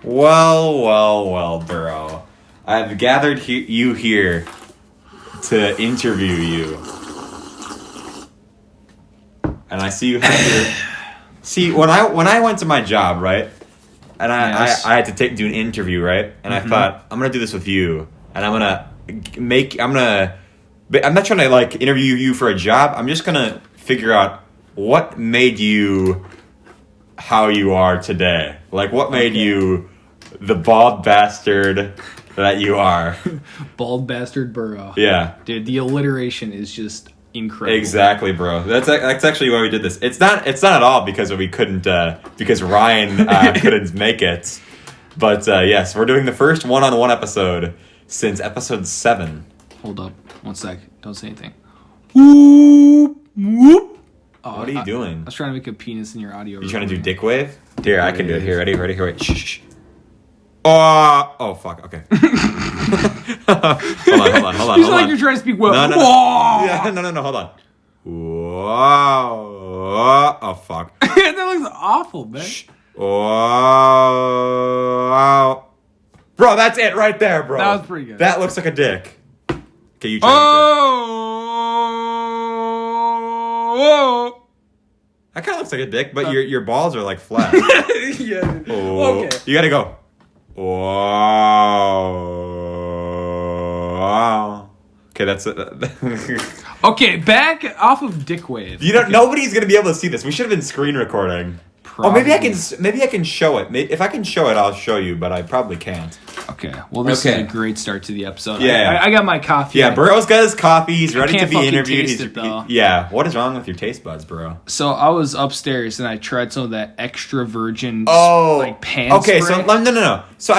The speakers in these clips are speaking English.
Well, bro. I've gathered you here to interview you. And I see you have your... See, when I went to my job, right? And I had to do an interview, right? And I thought, I'm going to do this with you. And I'm not trying to, like, interview you for a job. I'm just going to figure out what made you how you are today. Like, what made you the bald bastard that you are. Bald bastard Burrow. Yeah. Dude, the alliteration is just incredible. Exactly, bro. That's actually why we did this. It's not at all because we couldn't, because Ryan couldn't make it. But, yes, we're doing the first one-on-one episode since episode 7. Hold up. 1 sec. Don't say anything. Whoop, whoop. Oh, what are you doing? I was trying to make a penis in your audio. You trying to do dick wave? Here, I can do it. Here, ready, here, wait. Shh. Oh, fuck. Okay. hold on. You sound like you're trying to speak well. No. Yeah, no. Hold on. Whoa. Oh, fuck. That looks awful, man. Shh. Whoa. Bro, that's it right there, bro. That was pretty good. That looks like a dick. Okay, you try. Whoa. That kind of looks like a dick, but your balls are like flat. Yeah. Oh. Okay. You gotta go. Wow. Okay, that's it. Okay, back off of dick wave. Nobody's gonna be able to see this. We should have been screen recording. Probably. Oh, maybe I can show it. If I can show it, I'll show you, but I probably can't. Okay. Well, this is a great start to the episode. Yeah. I got my coffee. Yeah, Burrow's got his coffee. He's ready to be interviewed. Taste it, though. Yeah. What is wrong with your taste buds, bro? So I was upstairs and I tried some of that extra virgin pan okay, spray. so no. So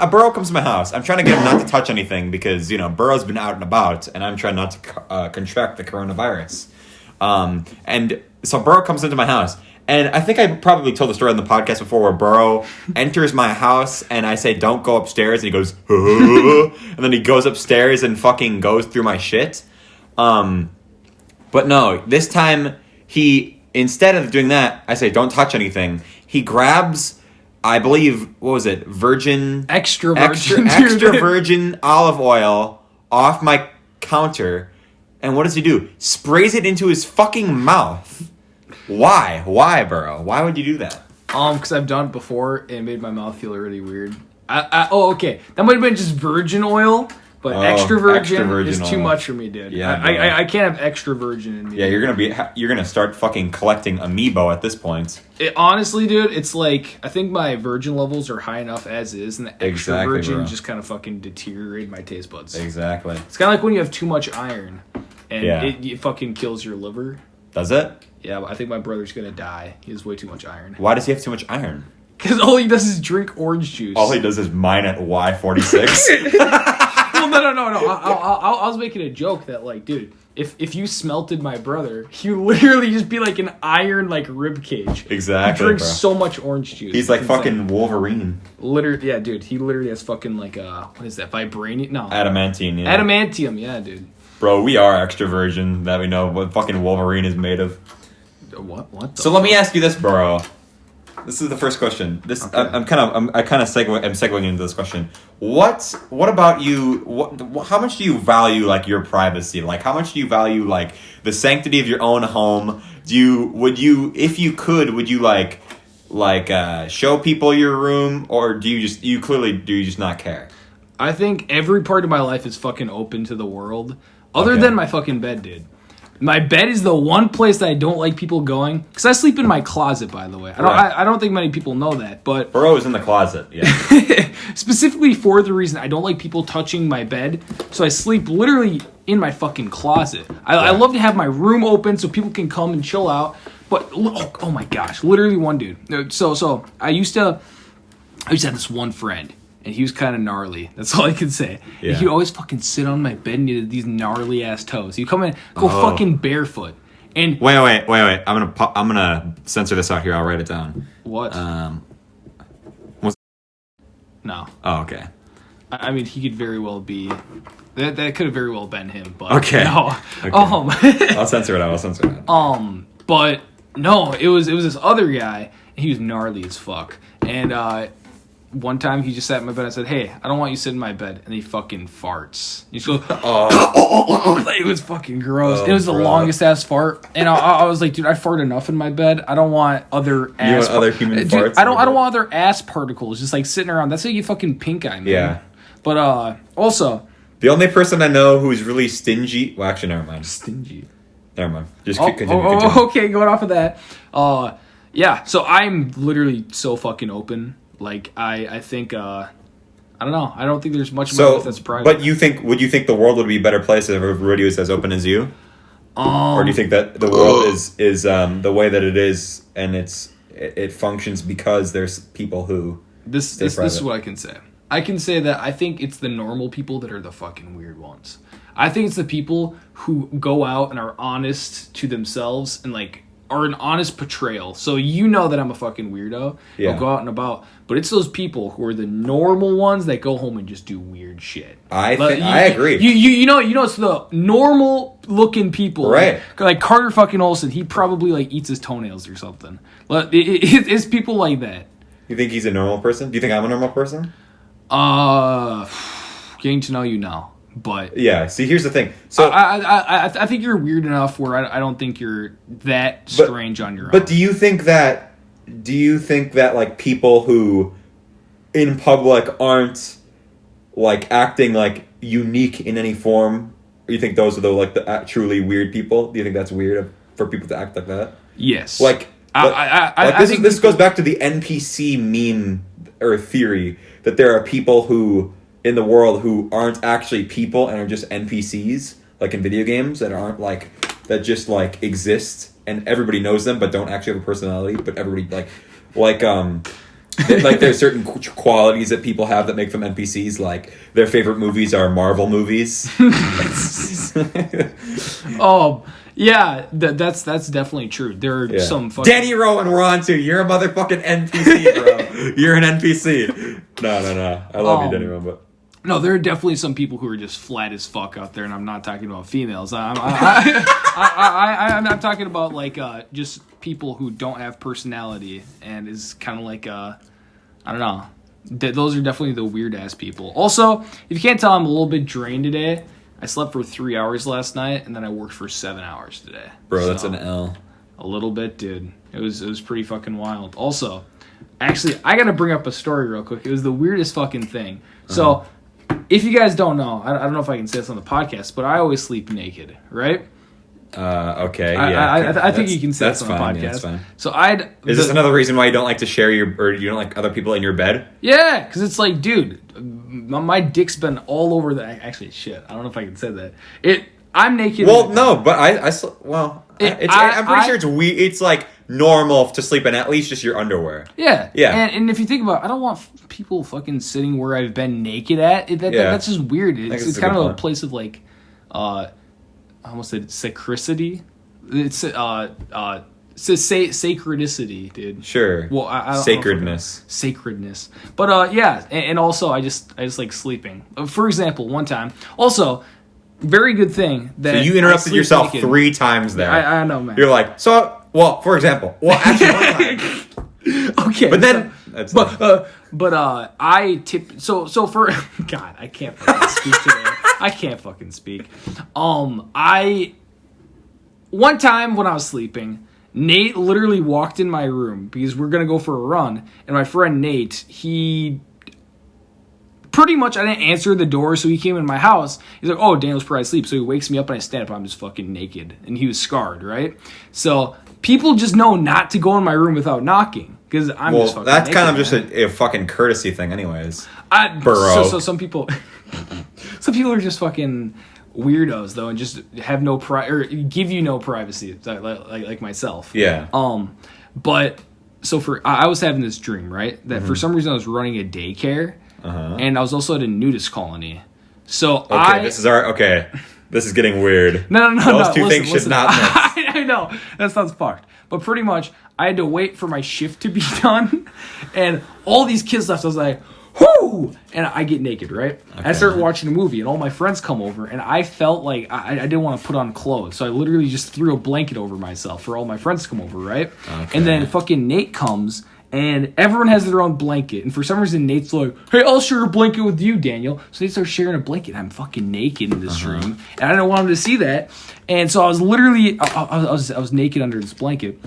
Burrow comes to my house. I'm trying to get him not to touch anything because, Burrow's been out and about and I'm trying not to contract the coronavirus. And so Burrow comes into my house. And I think I probably told the story on the podcast before where Burrow enters my house and I say, don't go upstairs. And he goes, and then he goes upstairs and fucking goes through my shit. But no, this time instead of doing that, I say, don't touch anything. He grabs, I believe, what was it? Extra virgin olive oil off my counter. And what does he do? Sprays it into his fucking mouth. Why? Why, Burrow? Why would you do that? Because I've done it before and it made my mouth feel really weird. Okay. That might have been just virgin oil, but extra virgin is too much for me, dude. Yeah, I can't have extra virgin in me. Yeah, you're gonna start fucking collecting amiibo at this point. Honestly, dude, it's like I think my virgin levels are high enough as is, and the extra virgin just kind of fucking deteriorate my taste buds. Exactly. It's kind of like when you have too much iron, and it fucking kills your liver. Does it? Yeah, but I think my brother's gonna die. He has way too much iron. Why does he have too much iron? Because all he does is drink orange juice. All he does is mine at Y46. Well, no. I was making a joke that, like, dude, if you smelted my brother, he would literally just be like an iron, like, rib cage. Exactly, He drinks so much orange juice. He's like fucking Wolverine. Literally, yeah, dude. He literally has fucking, like, what is that, vibranium? No. Adamantium, yeah. Adamantium, yeah, dude. Bro, we are extra virgin that we know what fucking Wolverine is made of. What? So let me ask you this, Burrow. This is the first question. Okay. I'm segueing into this question. What about you? How much do you value like your privacy? Like how much do you value like the sanctity of your own home? Would you show people your room, or do you just not care? I think every part of my life is fucking open to the world, other than my fucking bed, dude. My bed is the one place that I don't like people going. Because I sleep in my closet, by the way. I don't think many people know that, but... Burrow is in the closet, yeah. Specifically for the reason I don't like people touching my bed. So I sleep literally in my fucking closet. I love to have my room open so people can come and chill out. But, oh my gosh, literally one dude. So I used to have this one friend. And he was kind of gnarly. That's all I can say. Yeah. He'd always fucking sit on my bed and he had these gnarly ass toes. He'd come in, fucking barefoot. And wait. I'm gonna censor this out here. I'll write it down. What? No. Oh, okay. I mean, he could very well be. That could have very well been him. But okay. No. Okay. I'll censor it out. But no, it was this other guy. And he was gnarly as fuck. And one time he just sat in my bed. I said, "Hey, I don't want you sitting in my bed," and he fucking farts. He just goes, "Oh." It was fucking gross. It was the longest ass fart, and I was like, "Dude, I fart enough in my bed. I don't want other ass. Other human farts. I don't want other ass particles just like sitting around. That's how you fucking pink eye, man." Yeah. But also, the only person I know who's really stingy. Well, actually, never mind. Stingy. Never mind. Just continue. Okay, going off of that. Yeah. So I'm literally so fucking open. Like I think I don't know. I don't think there's much more that's private. But would you think the world would be a better place if everybody was as open as you? Or do you think that the world is the way that it is, and it functions because there's people who this is what I can say. I can say that I think it's the normal people that are the fucking weird ones. I think it's the people who go out and are honest to themselves and like are an honest portrayal. So you know that I'm a fucking weirdo. Yeah. I'll go out and about. But it's those people who are the normal ones that go home and just do weird shit. I agree. You know it's the normal looking people. Right. Like Carter fucking Olsen, he probably like eats his toenails or something. But it's people like that. You think he's a normal person? Do you think I'm a normal person? Getting to know you now. But yeah, see, here's the thing. So I think you're weird enough where I don't think you're that strange on your own. But do you think that like people who in public aren't like acting like unique in any form, or you think those are the truly weird people? Do you think that's weird for people to act like that? Yes. This goes back to the NPC meme or theory that there are people who in the world who aren't actually people and are just NPCs, like in video games, that aren't like that just like exist and everybody knows them but don't actually have a personality, but everybody like there's certain qualities that people have that make them NPCs, like their favorite movies are Marvel movies. Oh yeah, that's definitely true. There are some fucking Danny Rowan, we're on to. You're a motherfucking NPC, bro. You're an NPC. No. I love you, Danny Rowan, but no, there are definitely some people who are just flat as fuck out there, and I'm not talking about females. I'm not talking about like just people who don't have personality and is kind of like I don't know. Those are definitely the weird ass people. Also, if you can't tell, I'm a little bit drained today. I slept for 3 hours last night, and then I worked for 7 hours today. Bro, that's an L. A little bit, dude. It was pretty fucking wild. Also, actually, I gotta bring up a story real quick. It was the weirdest fucking thing. So, if you guys don't know, I don't know if I can say this on the podcast, but I always sleep naked, right? Okay, I think you can say this on the podcast. Yeah, that's fine. So Is this another reason why you don't like to share or you don't like other people in your bed? Yeah, because it's like, dude, my dick's been all over the. Actually, shit, I don't know if I can say that. I'm naked. Well, no, but I'm pretty sure it's weird. It's like normal to sleep in at least just your underwear. Yeah. And if you think about it, I don't want people fucking sitting where I've been naked at. That's just weird. It's kind of a place of like, I almost said sacredity. It's sacredicity, dude. Sure. Well, I sacredness. Sacredness. But yeah, and also I just like sleeping. For example, one time. Also, very good thing that so you interrupted yourself naked 3 times there. I know, man. You're like, for example, actually one time. Okay. But then I tip so for God, I can't fucking speak today. I can't fucking speak. One time when I was sleeping, Nate literally walked in my room because we're gonna go for a run, and my friend Nate, he pretty much, I didn't answer the door, so he came in my house. He's like, "Oh, Daniel's probably asleep." So he wakes me up and I stand up and I'm just fucking naked. And he was scarred, right? So people just know not to go in my room without knocking. Because I'm just fucking that's naked, kind of just a fucking courtesy thing anyways. Bro. So some people are just fucking weirdos though and just have no or give you no privacy, like myself. Yeah. But so I was having this dream, right? That for some reason I was running a daycare. And I was also at a nudist colony. So this is getting weird. No. Those two things should not mix. I know. That sounds fucked. But pretty much, I had to wait for my shift to be done. And all these kids left. I was like, whoo! And I get naked, right? Okay. I start watching a movie, and all my friends come over. And I felt like I didn't want to put on clothes. So I literally just threw a blanket over myself for all my friends to come over, right? Okay. And then fucking Nate comes. And everyone has their own blanket. And for some reason, Nate's like, hey, I'll share a blanket with you, Daniel. So they start sharing a blanket. I'm fucking naked in this room. And I don't want him to see that. And so I was literally, I was naked under this blanket.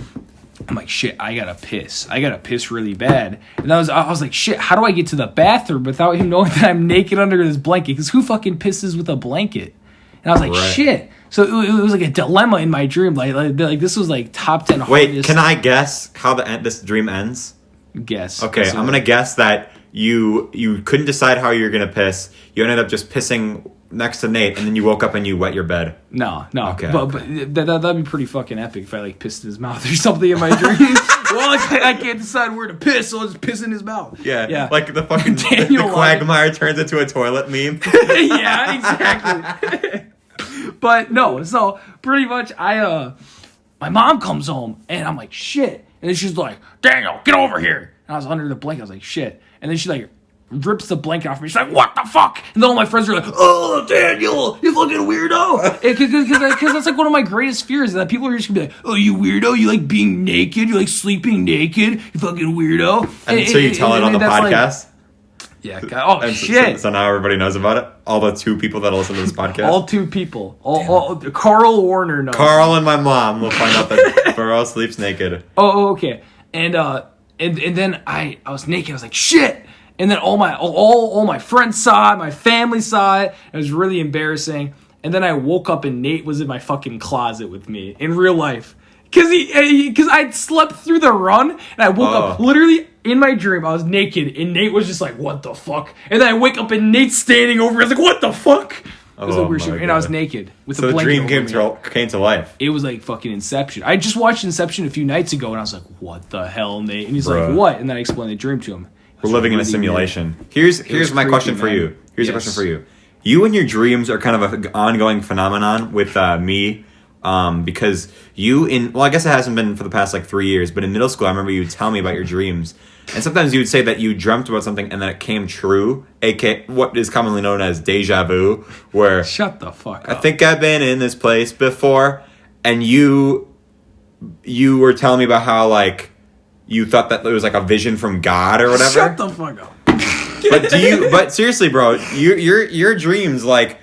I'm like, shit, I gotta piss. I gotta piss really bad. And I was like, shit, how do I get to the bathroom without him knowing that I'm naked under this blanket? Because who fucking pisses with a blanket? And I was like, shit. So it was like a dilemma in my dream. Like this was like top 10 hardest. Wait, can I guess how this dream ends? Guess. Okay, I'm gonna guess that you couldn't decide how you were gonna piss. You ended up just pissing next to Nate, and then you woke up and you wet your bed. No. Okay. But that'd be pretty fucking epic if I like pissed in his mouth or something in my dreams. Well, I can't decide where to piss, so I'll just piss in his mouth. Yeah. Like the fucking the quagmire turns into a toilet meme. Yeah, exactly. But no, so pretty much my mom comes home and I'm like, shit. And then she's like, Daniel, get over here. And I was under the blanket. I was like, shit. And then she like rips the blanket off me. She's like, what the fuck? And then all my friends are like, oh, Daniel, you fucking weirdo. Because that's like one of my greatest fears is that people are just going to be like, oh, you weirdo. You like being naked. You like sleeping naked. You fucking weirdo. And so you tell it on the podcast? Like, yeah. God. Oh, shit. So now everybody knows about it? All the 2 people that'll listen to this podcast? All 2 people. All Carl Warner knows. Carl and my mom will find out that Burrow sleeps naked. Oh, okay. And then I was naked. I was like, shit. And then all my friends saw it. My family saw it. It was really embarrassing. And then I woke up and Nate was in my fucking closet with me in real life. Because I'd slept through the run. And I woke up literally in my dream. I was naked. And Nate was just like, what the fuck? And then I wake up and Nate's standing over me. I was like, what the fuck? It was a weird dream. And I was naked with a blanket. So the dream came to life. It was like fucking Inception. I just watched Inception a few nights ago. And I was like, what the hell, Nate? And he's like, what? And then I explained the dream to him. We're living in a simulation. Weird. Here's my question for you. Here's a question for you. You and your dreams are kind of an ongoing phenomenon with me, because I guess it hasn't been for the past like 3 years, but in middle school, I remember you would tell me about your dreams, and sometimes you would say that you dreamt about something and then it came true, aka what is commonly known as deja vu, where shut the fuck up. I think I've been in this place before, and you were telling me about how like you thought that it was like a vision from God or whatever. Shut the fuck up. But seriously, bro, your dreams, like,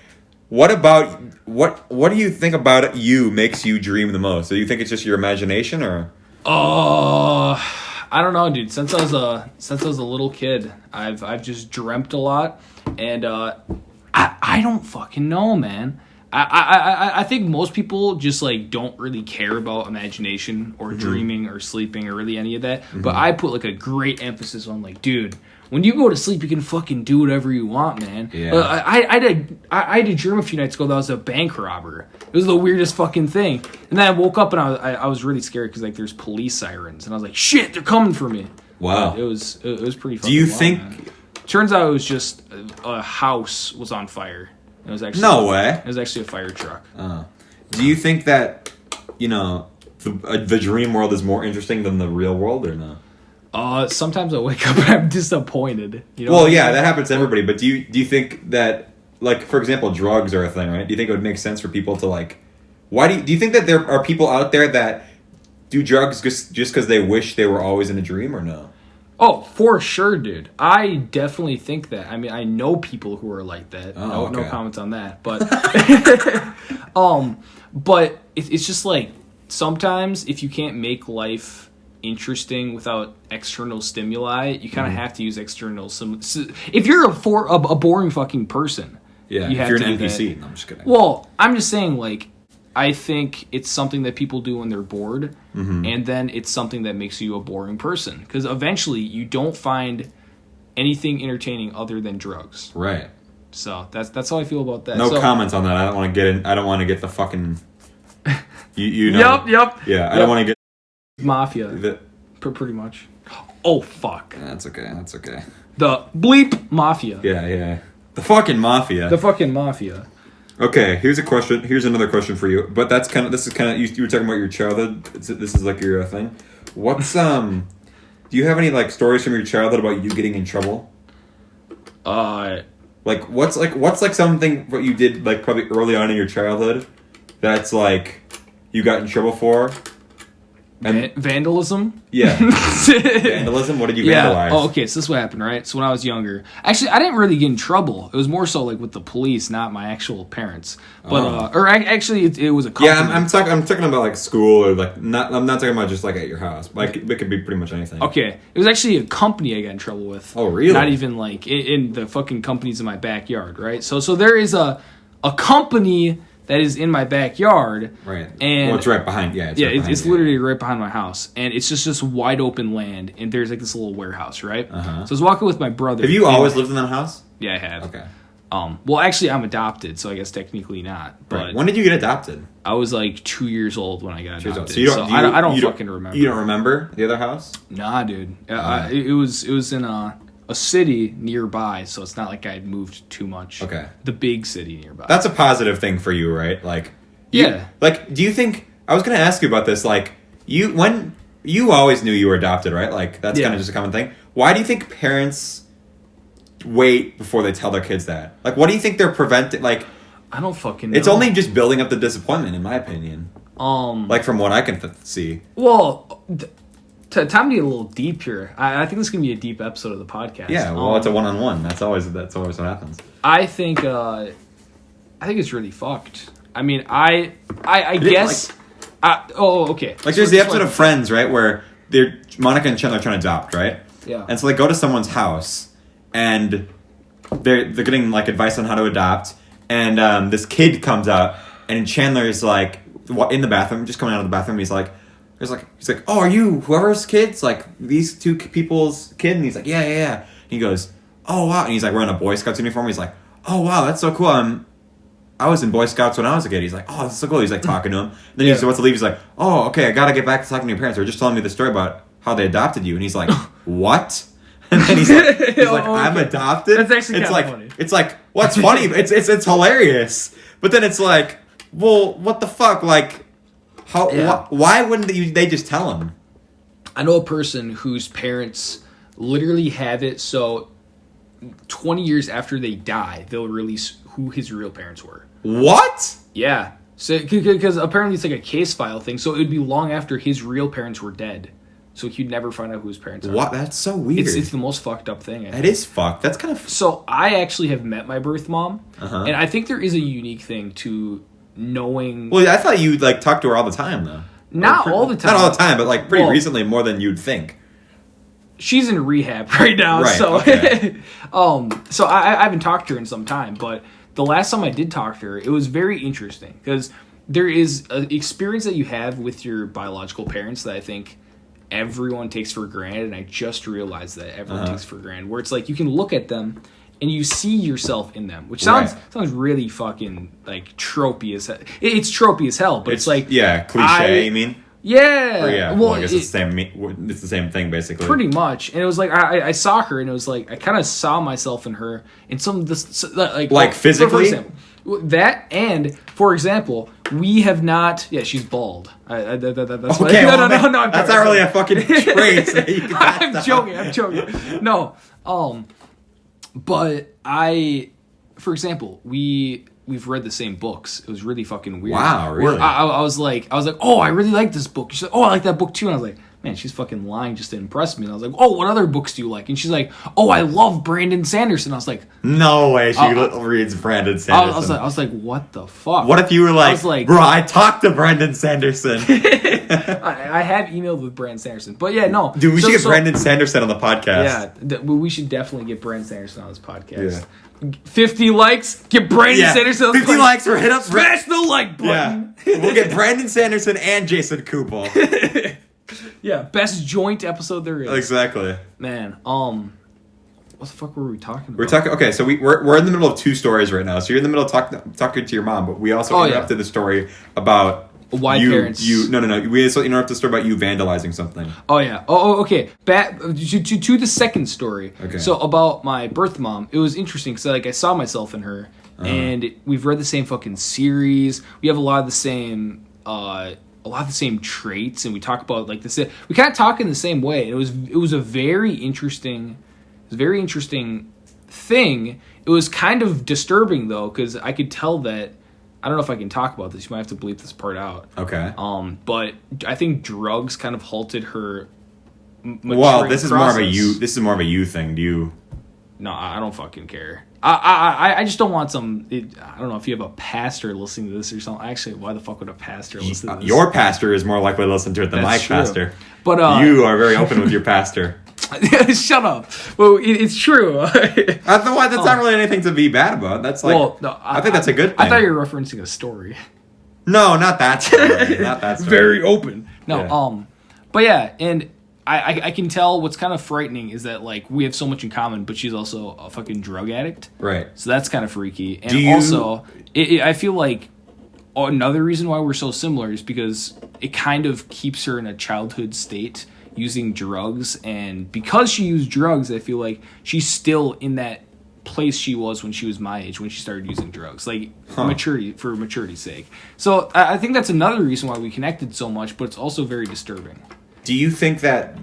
what do you think about you makes you dream the most? Do you think it's just your imagination, or? I don't know, dude. Since I was a little kid, I've just dreamt a lot, and I don't fucking know, man. I think most people just like don't really care about imagination or dreaming or sleeping or really any of that. But I put like a great emphasis on like, dude, when you go to sleep, you can fucking do whatever you want, man. Yeah. I had a dream a few nights ago that I was a bank robber. It was the weirdest fucking thing. And then I woke up and I was really scared because like there's police sirens and I was like, shit, they're coming for me. Wow. It was pretty. Fucking Do you wild, think? Man. Turns out it was just a house was on fire. It was actually no way. It was actually a fire truck. Do you think that the dream world is more interesting than the real world, or no? Sometimes I wake up and I'm disappointed. You know? Well, yeah, that happens to everybody. But do you think that, like, for example, drugs are a thing, right? Do you think it would make sense for people to like? Why do you think that there are people out there that do drugs just because they wish they were always in a dream, or no? Oh, for sure, dude. I definitely think that. I mean, I know people who are like that. Oh, no okay. comments on that. But, but it's just like sometimes if you can't make life interesting without external stimuli, you kind of have to use external. If you're a boring fucking person, yeah, you have if you're to an do NPC. that. No, I'm just kidding. Well, I'm just saying, like, I think it's something that people do when they're bored, and then it's something that makes you a boring person. Because eventually, you don't find anything entertaining other than drugs. Right. So that's how I feel about that. No comments on that. I don't want to get in. I don't want to get the fucking. You know. Yep. Yeah, I don't want to get mafia. Pretty much. Oh fuck. That's okay. That's okay. The bleep mafia. Yeah. The fucking mafia. The fucking mafia. Okay, here's a question. Here's another question for you. But this is kind of you were talking about your childhood. This is like your thing. What's do you have any like stories from your childhood about you getting in trouble? Like what's something what you did like probably early on in your childhood that's like you got in trouble for? Vandalism? Yeah. Vandalism? What did you vandalize? Oh, okay. So this is what happened, right? So when I was younger, actually, I didn't really get in trouble. It was more so like with the police, not my actual parents. But actually, it was a company. Yeah, I'm talking about like school or like I'm not talking about just like at your house. Like it could be pretty much anything. Okay, it was actually a company I got in trouble with. Oh, really? Not even like in the fucking companies in my backyard, right? So there is a company that is in my backyard. Right. And it's right behind. Yeah. It's literally right behind my house, and it's just wide open land, and there's like this little warehouse, right? So I was walking with my brother. Have you always lived in that house? Yeah, I have. Okay. Well, actually, I'm adopted, so I guess technically not. But right. When did you get adopted? I was like 2 years old when I got adopted. So you don't. I don't fucking remember. You don't remember the other house? Nah, dude. It was in a city nearby, so it's not like I had moved too much. Okay. The big city nearby. That's a positive thing for you, right? Like. Yeah. Like, do you think? I was going to ask you about this. Like, when you always knew you were adopted, right? Like, that's kind of just a common thing. Why do you think parents wait before they tell their kids that? Like, what do you think they're preventing? Like, I don't fucking know. It's only just building up the disappointment, in my opinion. Like, from what I can see. Well, time to get a little deep here. I think this is gonna be a deep episode of the podcast. Yeah, well, it's a one-on-one. That's always what happens. I think it's really fucked. I mean, I guess. Okay. Like, there's the episode of Friends, right, where Monica and Chandler are trying to adopt, right? Yeah. And so they go to someone's house, and they're getting like advice on how to adopt, and this kid comes out, and Chandler is like in the bathroom, just coming out of the bathroom. He's like, oh, are you whoever's kid's like these two people's kid? And he's like, yeah. And he goes, oh wow, and he's like wearing a Boy Scouts uniform. He's like, oh wow, that's so cool. I was in Boy Scouts when I was a kid. He's like, oh, that's so cool. He's like talking to him. And then he's wants to leave. He's like, oh, okay, I gotta get back to talking to your parents. They're just telling me the story about how they adopted you. And he's like, what? And then he's like, I'm adopted. That's actually kind of funny. It's like, what's funny? It's hilarious. But then it's like, well, what the fuck? Like, how? Yeah. Why wouldn't they just tell him? I know a person whose parents literally have it so 20 years after they die, they'll release who his real parents were. What? Yeah. So because apparently it's like a case file thing, so it would be long after his real parents were dead. So he'd never find out who his parents are. What? That's so weird. It's the most fucked up thing. It is fucked. That's kind of... So I actually have met my birth mom, and I think there is a unique thing to knowing... Well, I thought you like talk to her all the time, though. Not all the time. Not all the time, but like pretty recently, more than you'd think. She's in rehab right now, right, so... Okay. So I haven't talked to her in some time, but the last time I did talk to her, it was very interesting, because there is an experience that you have with your biological parents that I think everyone takes for granted, and I just realized that everyone takes for granted, where it's like you can look at them and you see yourself in them, which sounds really fucking like tropey as hell. It's tropey as hell, but it's like cliche. You mean? Yeah. Or yeah. Well, I guess it's the same. It's the same thing basically. Pretty much, and it was like I saw her, and it was like I kind of saw myself in her in some of this like physically. For example, that, and for example, we have not. Yeah, she's bald. That's okay. No. That's not really a fucking trait. So I'm joking. No. But for example, we've read the same books. It was really fucking weird. Wow, really? I was like, oh, I really like this book. She's like, oh, I like that book too. And I was like, man, she's fucking lying just to impress me. And I was like, oh, what other books do you like? And she's like, oh, I love Brandon Sanderson. I was like, no way she reads Brandon Sanderson. I was like, what the fuck? What if you were like, bro, I talked to Brandon Sanderson. I have emailed with Brandon Sanderson. But yeah, no. Dude, we should get Brandon Sanderson on the podcast. Yeah, we should definitely get Brandon Sanderson on this podcast. Yeah. 50 likes, get Brandon Sanderson on 50 likes or hit up. Smash the like button. Yeah. We'll get Brandon Sanderson and Jason Kupel. Yeah, best joint episode there is. Exactly. Man, what the fuck were we talking about? We're talking. Okay, so we're in the middle of two stories right now. So you're in the middle of talking to your mom, but we also interrupted the story about why parents. No. We also interrupted the story about you vandalizing something. Oh yeah. Okay. Back to the second story. Okay. So about my birth mom, it was interesting because I saw myself in her, and we've read the same fucking series. We have a lot of the same. A lot of the same traits, and we talk about like this. We kind of talk in the same way. It was a very interesting thing. It was kind of disturbing though, because I could tell that I don't know if I can talk about this. You might have to bleep this part out. Okay. But I think drugs kind of halted her. Well, this is process. more of a you. This is more of a you thing. Do you? No, I don't fucking care. I just don't want some. I don't know if you have a pastor listening to this or something. Actually, why the fuck would a pastor listen to this? Your pastor is more likely to listen to it than That's my true. pastor. But you are very open with your pastor. Shut up. Well, it's true. That's not really anything to be bad about. That's like. Well, no, I think that's a good thing. I thought you were referencing a story. No, not that story. Not that story. Very open. No. Yeah. But yeah, and I can tell what's kind of frightening is that like we have so much in common, but she's also a fucking drug addict. Right. So that's kind of freaky. And also, I feel like another reason why we're so similar is because it kind of keeps her in a childhood state using drugs, and because she used drugs, I feel like she's still in that place she was when she was my age when she started using drugs, like maturity's sake. So I think that's another reason why we connected so much, but it's also very disturbing. Do you think that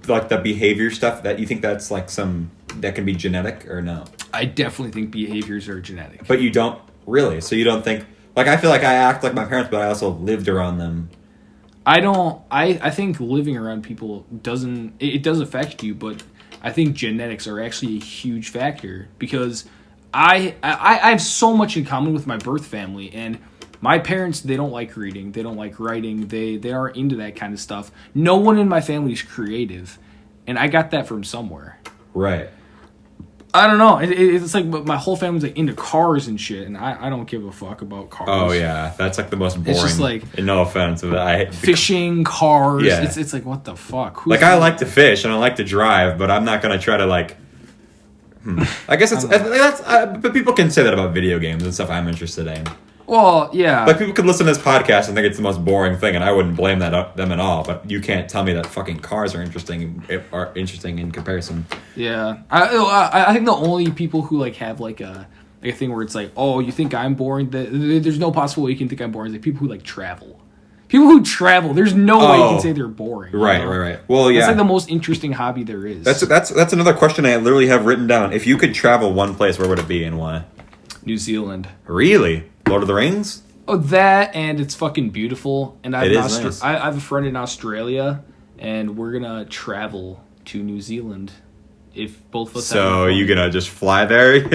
like the behavior stuff that you think that's like that can be genetic or no? I definitely think behaviors are genetic. But you don't really. So you don't think like I feel like I act like my parents, but I also lived around them. I don't. I think living around people doesn't. It does affect you, but I think genetics are actually a huge factor because I have so much in common with my birth family, and my parents, they don't like reading, they don't like writing, they aren't into that kind of stuff. No one in my family is creative, and I got that from somewhere. Right. I don't know. It's like my whole family's like into cars and shit, and I don't give a fuck about cars. Oh yeah, that's like the most boring. It's just like no offense, but fishing, cars. Yeah. It's like what the fuck. I like to fish and I like to drive, but I'm not gonna try to like. I guess but people can say that about video games and stuff I'm interested in. Well, yeah. Like, people could listen to this podcast and think it's the most boring thing, and I wouldn't blame them at all, but you can't tell me that fucking cars are interesting in comparison. Yeah. I think the only people who, like, have, like a thing where it's like, oh, you think I'm boring? There's no possible way you can think I'm boring. It's like people who, like, travel. People who travel, there's no way you can say they're boring. Right. Well, yeah. It's like the most interesting hobby there is. That's another question I literally have written down. If you could travel one place, where would it be and why? New Zealand. Really? Lord of the Rings? Oh, that, and it's fucking beautiful. And it is nice. I have a friend in Australia, and we're gonna travel to New Zealand if both of us. So are you gonna just fly there? No.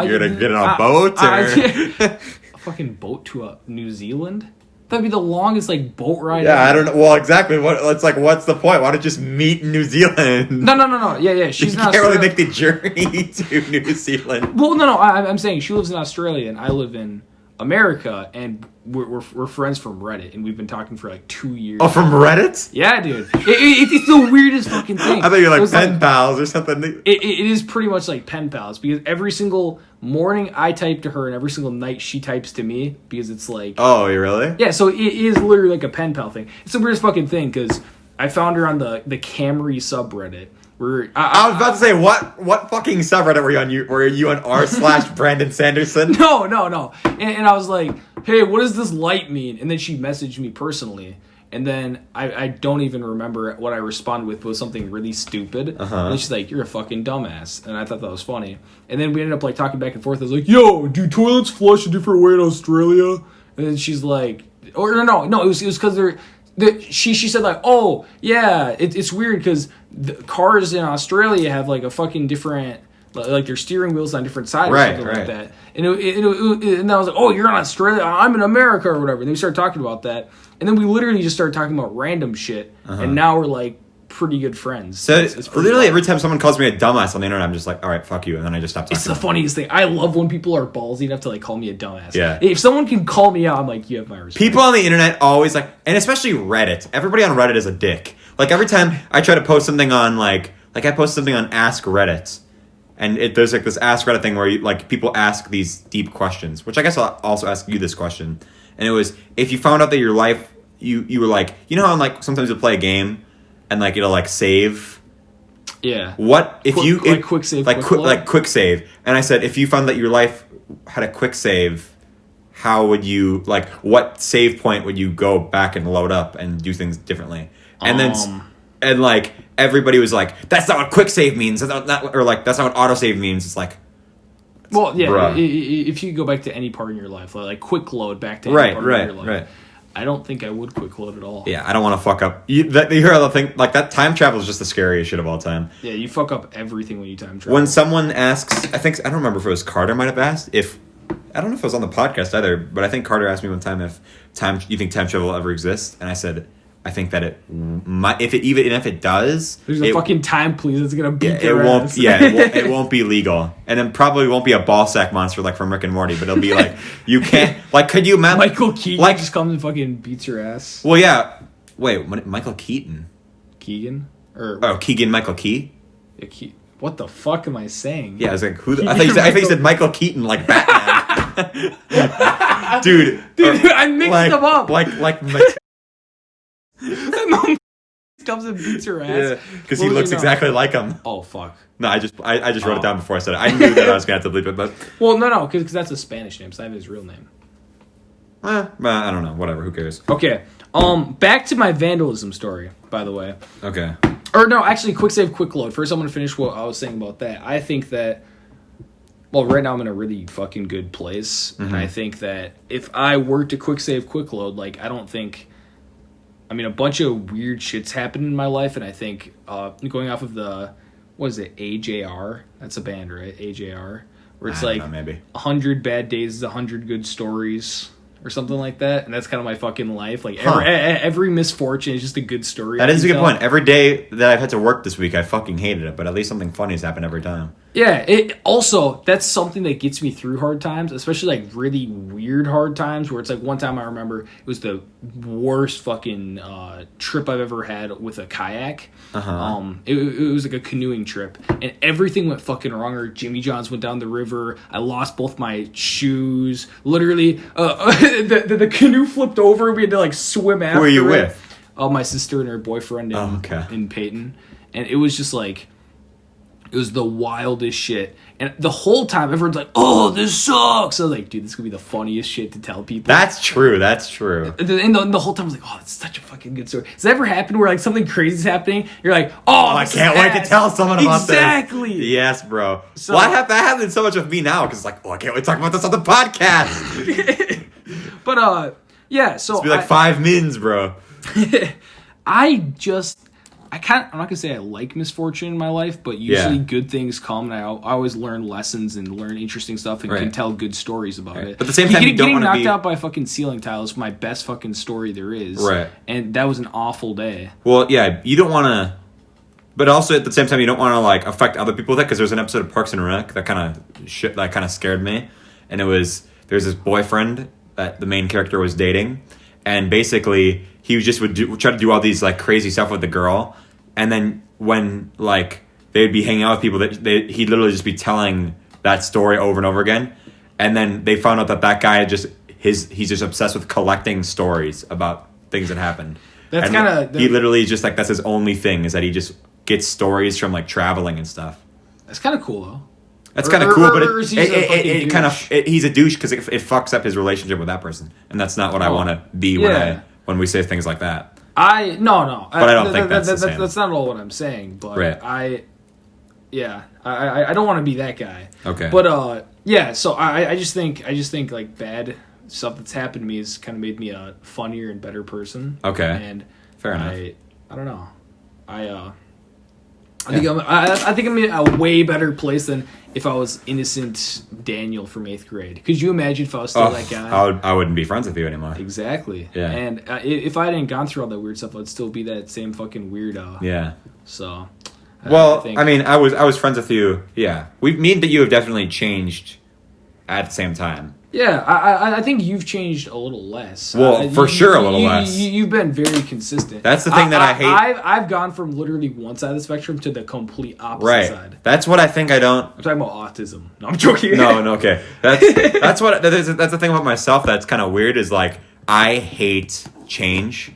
You're gonna get on a boat? A fucking boat to New Zealand? That'd be the longest like boat ride. Yeah, ever. I don't know. Well, exactly. What's the point? Why don't you just meet in New Zealand? No. Yeah. She's you not. Can't really make the journey to New Zealand. Well, no. I'm saying she lives in Australia and I live in America, and we're friends from Reddit, and we've been talking for like 2 years. Oh, from Reddit? Yeah, dude. It's the weirdest fucking thing. I thought you were like pen pals or something. It is pretty much like pen pals because every single morning I type to her, and every single night she types to me because it's like. Oh, you really? Yeah, so it is literally like a pen pal thing. It's the weirdest fucking thing because I found her on the Camry subreddit. I was about to say, what fucking subreddit were you on? Were you on r/Brandon Sanderson? No. And I was like, hey, what does this light mean? And then she messaged me personally. And then I don't even remember what I responded with was something really stupid. And then she's like, you're a fucking dumbass. And I thought that was funny. And then we ended up like talking back and forth. I was like, yo, do toilets flush a different way in Australia? And then she's like, or no, it was because she said like, oh yeah, it's weird because the cars in Australia have like a fucking different, like their steering wheels on different sides or something like that. And and I was like, oh, you're in Australia, I'm in America or whatever. And then we started talking about that, and then we literally just started talking about random shit, and now we're like pretty good friends. So it's literally every time someone calls me a dumbass on the internet, I'm just like, all right, fuck you, and then I just stop talking. It's the funniest thing. I love when people are ballsy enough to like call me a dumbass. Yeah. If someone can call me out, I'm like, you have my respect. People on the internet always like, and especially Reddit. Everybody on Reddit is a dick. Like every time I try to post something on like I post something on Ask Reddit, and there's like this Ask Reddit thing where like people ask these deep questions, which I guess I'll also ask you this question. And it was, if you found out that your life, you were like, you know how like sometimes you'll play a game and like it'll like save. Yeah. What if quick save, quick save? And I said, if you found that your life had a quick save, how would you like? What save point would you go back and load up and do things differently? And then like everybody was like, that's not what quick save means. That's not or like that's not what autosave means. It's like, Well, yeah, Bruh. if you go back to any part in your life, like quick load back to any part in your life. Right. I don't think I would quick load at all. Yeah, I don't want to fuck up. You hear the thing like that. Time travel is just the scariest shit of all time. Yeah, you fuck up everything when you time travel. When someone asks, I don't remember if it was Carter might have asked if, I don't know if it was on the podcast either, but I think Carter asked me one time if you think time travel ever exists, and I said I think that it might, if it does, there's a fucking time police that's gonna beat their it won't. ass. Yeah, it won't be legal, and then probably won't be a ball sack monster like from Rick and Morty, but it'll be like you can't like. Could you imagine Michael Keaton like just comes and fucking beats your ass? Well, yeah. Wait, Michael Keaton? Keegan or Keegan Michael Key? Yeah, what the fuck am I saying? Yeah, I was like, who? I thought you said Michael Keaton like Batman. Dude, I mixed them up. Like. Comes and beats your ass. Because he looks exactly like him. Oh fuck! No, I just wrote it down before I said it. I knew that I was gonna have to bleep it, but no, because that's a Spanish name, so I have his real name. I don't know. Whatever. Who cares? Okay. Back to my vandalism story. By the way. Okay. Or no, actually, quick save, quick load. First, I'm gonna finish what I was saying about that. I think that. Well, right now I'm in a really fucking good place, and I think that if I were to quick save, quick load, like I don't think. I mean, a bunch of weird shit's happened in my life, and I think going off of the, what is it, AJR? That's a band, right? AJR, where it's like 100 bad days is 100 good stories, or something like that, and that's kind of my fucking life. Like every misfortune is just a good story. That is a good point. Every day that I've had to work this week, I fucking hated it, but at least something funny has happened every time. Yeah, that's something that gets me through hard times, especially like really weird hard times where it's like one time I remember it was the worst fucking trip I've ever had with a kayak. It was like a canoeing trip, and everything went fucking wrong. Or Jimmy John's went down the river. I lost both my shoes. Literally, the canoe flipped over. We had to like swim after. Who are you with? My sister and her boyfriend in Peyton, and it was just like. It was the wildest shit. And the whole time, everyone's like, oh, this sucks. I was like, dude, this could be the funniest shit to tell people. That's true. And the whole time, I was like, oh, that's such a fucking good story. Does that ever happen where, like, something crazy is happening? You're like, oh, I can't wait to tell someone about this. Exactly. Yes, bro. So, that happens so much with me now, because it's like, I can't wait to talk about this on the podcast. But, yeah, so. It's be like 5 mins, bro. I'm not gonna say I like misfortune in my life, but usually good things come, and I always learn lessons and learn interesting stuff and can tell good stories about it. But at the same time, you don't getting want to knocked out by fucking ceiling tiles is my best fucking story there is. Right. And that was an awful day. Well, yeah, you don't want to, but also at the same time, you don't want to like affect other people with that, because there's an episode of Parks and Rec that kind of scared me, and there's this boyfriend that the main character was dating, and basically he would try to do all these like crazy stuff with the girl. And then when like they'd be hanging out with people, he'd literally just be telling that story over and over again. And then they found out that guy he's just obsessed with collecting stories about things that happened. That's kind of he literally just like that's his only thing, is that he just gets stories from like traveling and stuff. That's kind of cool though. That's kind of cool, but it kind of he's a douche because it fucks up his relationship with that person, and that's not what I want to be when we say things like that. No. But I don't think that's the same. That's not all what I'm saying. But right. I don't want to be that guy. Okay. But so I just think like bad stuff that's happened to me has kind of made me a funnier and better person. Okay. And fair enough. I don't know. I think I'm in a way better place than if I was innocent Daniel from 8th grade. Could you imagine if I was still that guy? I wouldn't be friends with you anymore. Exactly. Yeah. And if I hadn't gone through all that weird stuff, I'd still be that same fucking weirdo. Yeah. So. I mean, I was friends with you. Yeah. Me and you have definitely changed at the same time. Yeah, I think you've changed a little less. Well, for sure a little less. You've been very consistent. That's the thing that I hate. I've gone from literally one side of the spectrum to the complete opposite side. That's what I think I don't... I'm talking about autism. No, I'm joking. No, okay. That's the thing about myself that's kind of weird, is like, I hate change.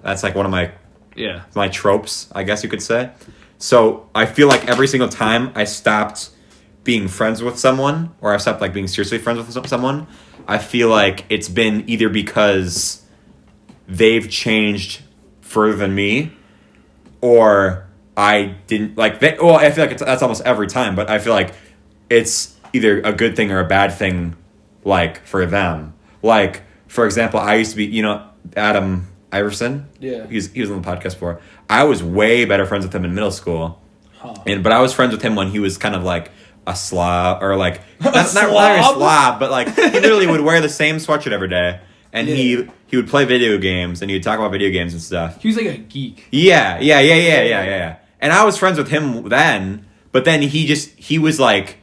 That's like one of my tropes, I guess you could say. So I feel like every single time I stopped being friends with someone, or I stopped like being seriously friends with someone, I feel like it's been either because they've changed further than me, or I didn't like. I feel like that's almost every time, but I feel like it's either a good thing or a bad thing, like, for them. Like, for example, I used to be, Adam Iverson. Yeah. He was on the podcast before. I was way better friends with him in middle school. Huh. But I was friends with him when he was kind of like a slob, or like not a slob, but like he literally would wear the same sweatshirt every day, and he would play video games, and he would talk about video games and stuff. He was like a geek. Yeah. And I was friends with him then, but then he was like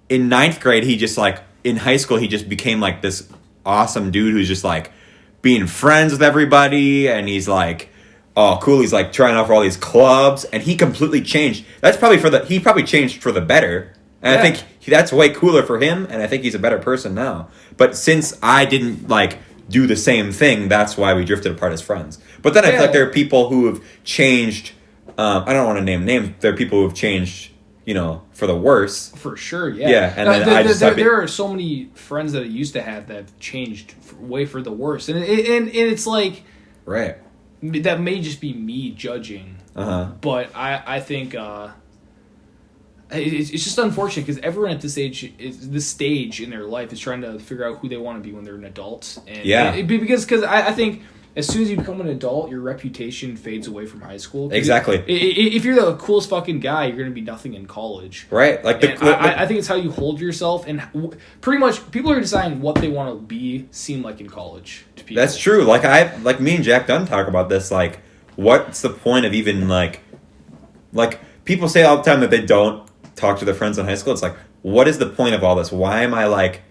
in ninth grade. He just like in high school he just became like this awesome dude who's just like being friends with everybody, and he's like, oh, cool. He's like trying out for all these clubs, and he completely changed. That's probably he probably changed for the better. And I think that's way cooler for him, and I think he's a better person now. But since I didn't like do the same thing, that's why we drifted apart as friends. But then I feel like there are people who have changed. I don't want to name names. There are people who have changed, for the worse. For sure, yeah. Yeah, and then there are so many friends that I used to have that have changed way for the worse, and it's like right. That may just be me judging, but I think it's just unfortunate because everyone at this stage in their life is trying to figure out who they want to be when they're an adult. And because I think as soon as you become an adult, your reputation fades away from high school. Exactly. If you're the coolest fucking guy, you're going to be nothing in college. Right. Like I think it's how you hold yourself, and pretty much people are deciding what they want to seem like in college to people. That's true. Like me and Jack Dunn talk about this. Like, what's the point of even like people say all the time that they don't talk to their friends in high school. It's like, what is the point of all this? Why am I like?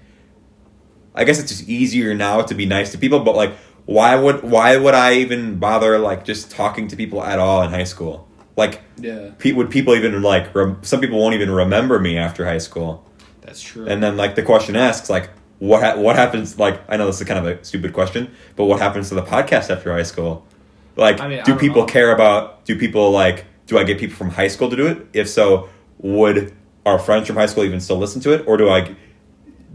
I guess it's just easier now to be nice to people, but like, why would I even bother like just talking to people at all in high school? Like, would people even like? Some people won't even remember me after high school. That's true. And then like the question asks like, what happens? Like, I know this is kind of a stupid question, but what happens to the podcast after high school? Like, do people care about? Do people like? Do I get people from high school to do it? If so, would our friends from high school even still listen to it, or do I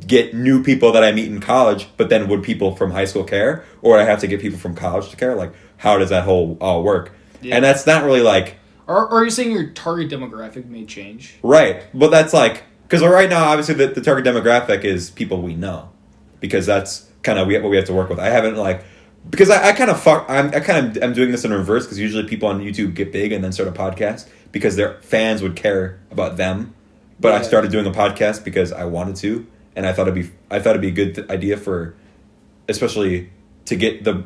get new people that I meet in college? But then would people from high school care, or would I have to get people from college to care? Like, how does that whole all work? Yeah. And that's not really like. Are you saying your target demographic may change? Right, but that's like because right now, obviously, the target demographic is people we know, because that's kind of what we have to work with. I haven't like. Because I'm doing this in reverse, because usually people on YouTube get big and then start a podcast because their fans would care about them. But I started doing a podcast because I wanted to, and I thought it'd be a good idea for, especially to get the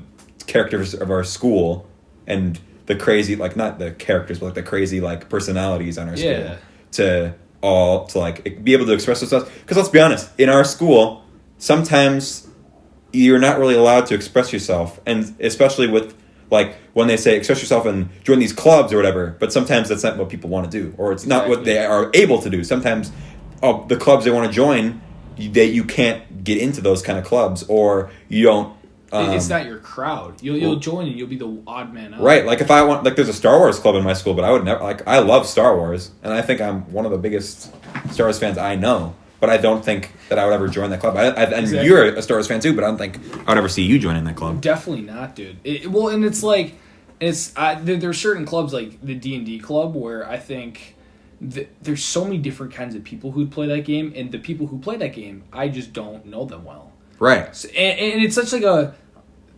characters of our school and the crazy, like not the characters, but like the crazy like personalities on our school to like be able to express themselves. Because let's be honest, in our school, sometimes you're not really allowed to express yourself, and especially with like when they say express yourself and join these clubs or whatever, but sometimes that's not what people want to do, or it's not what they are able to do. Sometimes the clubs they want to join, you can't get into those kind of clubs, or you don't it's not your crowd. You'll join and you'll be the odd man out. Right. Like if I want, like there's a Star Wars club in my school, but I would never, like I love Star Wars, and I think I'm one of the biggest Star Wars fans I know. But I don't think that I would ever join that club. And you're a Star Wars fan too, but I don't think I would ever see you joining that club. Definitely not, dude. And it's like, there are certain clubs like the D&D club where I think there's so many different kinds of people who'd play that game, and the people who play that game, I just don't know them well. Right. So, and it's such like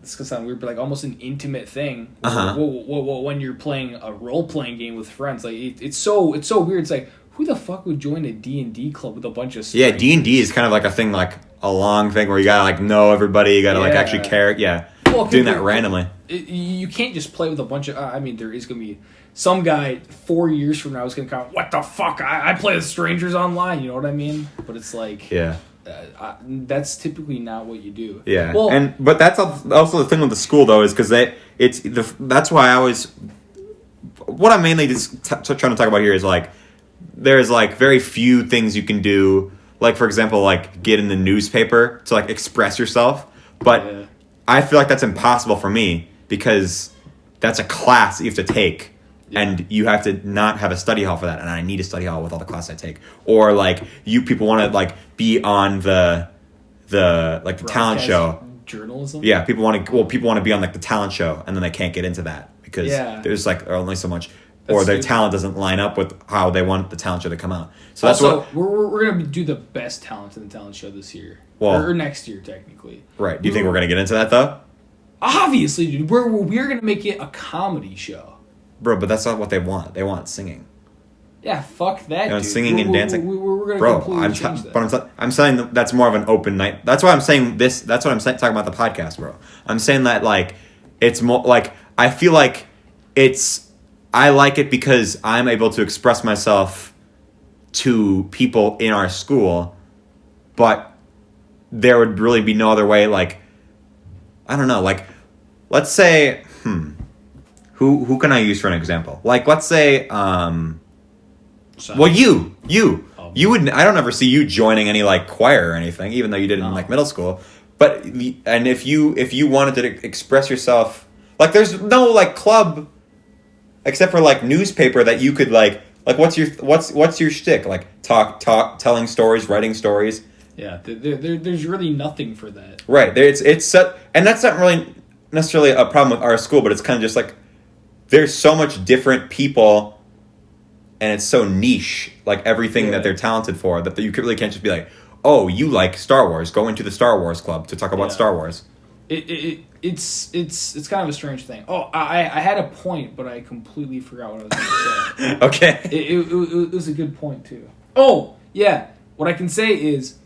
this could sound weird, but like almost an intimate thing. When you're playing a role-playing game with friends, like it's so weird. It's like, who the fuck would join a D&D club with a bunch of strangers? Yeah, D&D is kind of like a thing, like a long thing where you gotta like know everybody, you gotta like actually care. Yeah, doing that randomly. You can't just play with a bunch of. I mean, there is gonna be some guy 4 years from now is gonna come. What the fuck? I play with strangers online. You know what I mean? But it's like, that's typically not what you do. Yeah, well, but that's also the thing with the school though, is because that's why I always. What I'm mainly just trying to talk about here is like. There's like very few things you can do, like for example, like get in the newspaper to like express yourself. But I feel like that's impossible for me because that's a class that you have to take, and you have to not have a study hall for that. And I need a study hall with all the classes I take. Or like people want to like be on the talent show. Journalism. Yeah, people want to be on like the talent show, and then they can't get into that because there's like only so much. or their stupid. talent doesn't line up with how they want the talent show to come out. So that's also, what. we're gonna do the best talent in the talent show this year, or next year technically. Right? Do you think we're gonna get into that though? Obviously, dude. We're gonna make it a comedy show. Bro, but that's not what they want. They want singing. Yeah, fuck that, dude. Singing and dancing. We're gonna Bro, completely change that. but I'm saying that's more of an open night. That's why I'm saying this. That's what I'm saying, talking about the podcast, bro. I'm saying that like it's more like I feel like I like it because I'm able to express myself to people in our school, but there would really be no other way. Like I don't know. Like let's say who can I use for an example? Like let's say well, you would. I don't ever see you joining any like choir or anything, even though you did in like middle school. But and if you wanted to express yourself, like there's no like club, except for like newspaper that you could like what's your shtick? Like telling stories, writing stories. Yeah, there's really nothing for that. Right there, it's set, and that's not really necessarily a problem with our school, but it's kind of just like there's so much different people. And it's so niche, like everything that they're talented for, that you really can't just be like, oh, you like Star Wars, go into the Star Wars club to talk about Star Wars. It's kind of a strange thing. Oh, I had a point, but I completely forgot what I was going to say. Okay. It was a good point, too. Oh, yeah. What I can say is,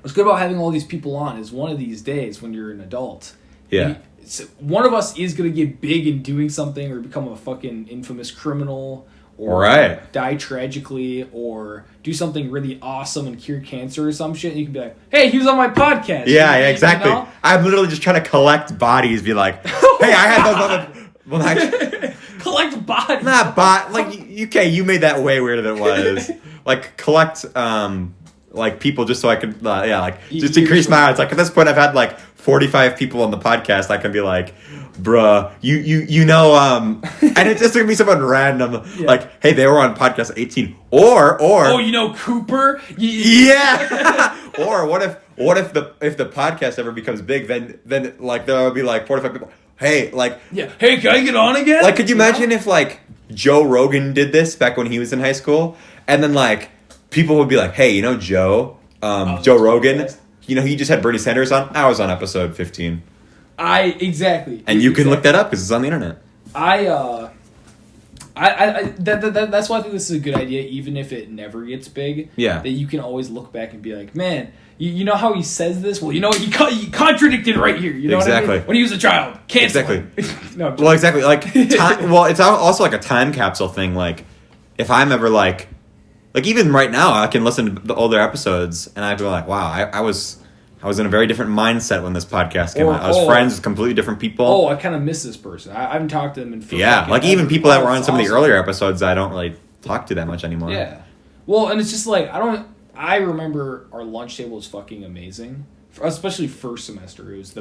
what's good about having all these people on is one of these days when you're an adult. Yeah. One of us is going to get big in doing something or become a fucking infamous criminal or die tragically or do something really awesome and cure cancer or some shit. And you can be like, hey, he was on my podcast. Yeah, exactly. You know? I'm literally just trying to collect bodies, be like, hey, I had those other... Well, actually... collect bodies? Not like, you made that way weirder than it was. Like, collect... like people just so I could just increase my odds. Like at this point I've had like 45 people on the podcast. I can be like, bruh, you know and it's just gonna be someone random like, hey, they were on podcast 18 or oh, you know Cooper? Yeah. Or what if the podcast ever becomes big, then like there will be like 45 people. Hey, like hey, can I get on again? Like could you imagine if like Joe Rogan did this back when he was in high school and then like people would be like, hey, you know Joe Rogan? You know, he just had Bernie Sanders on. I was on episode 15. Exactly. And you can look that up because it's on the internet. That's why I think this is a good idea, even if it never gets big. Yeah. That you can always look back and be like, man, you know how he says this? Well, you know, he contradicted right here. You know what I mean? When he was a child. Cancel Exactly. No, well, exactly. Like, it's also like a time capsule thing. Like, if I'm ever like even right now, I can listen to the older episodes and I'd be like, wow, I was in a very different mindset when this podcast came out. I was friends with completely different people. Oh, I kind of miss this person. I haven't talked to them in like even people that were on some of the earlier episodes, I don't really talk to that much anymore. Yeah. Well, and it's just like, I remember our lunch table was fucking amazing. Especially first semester. It was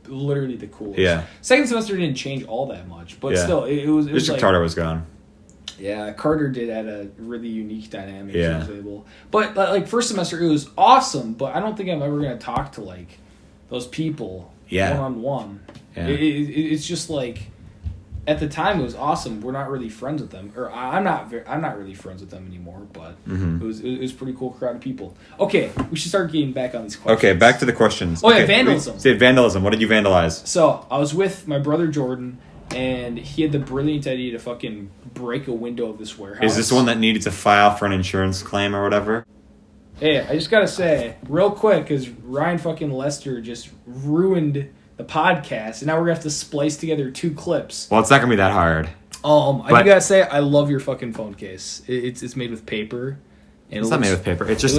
literally the coolest. Yeah. Second semester didn't change all that much, but still, it was Mr. like... Carter was gone. Yeah, Carter did add a really unique dynamic to the table. But like first semester, it was awesome. But I don't think I'm ever gonna talk to like those people one-on-one. Yeah. It's just like at the time it was awesome. We're not really friends with them, or I'm not really friends with them anymore. But it was pretty cool crowd of people. Okay, we should start getting back on these questions. Okay, back to the questions. Oh yeah, vandalism. Vandalism. What did you vandalize? So I was with my brother Jordan. And he had the brilliant idea to fucking break a window of this warehouse. Is this one that needed to file for an insurance claim or whatever? Hey, I just gotta say, real quick, because Ryan fucking Lester just ruined the podcast, and now we're gonna have to splice together 2 clips. Well, it's not gonna be that hard. I gotta say, I love your fucking phone case. It's made with paper. And it's not made with paper. It's just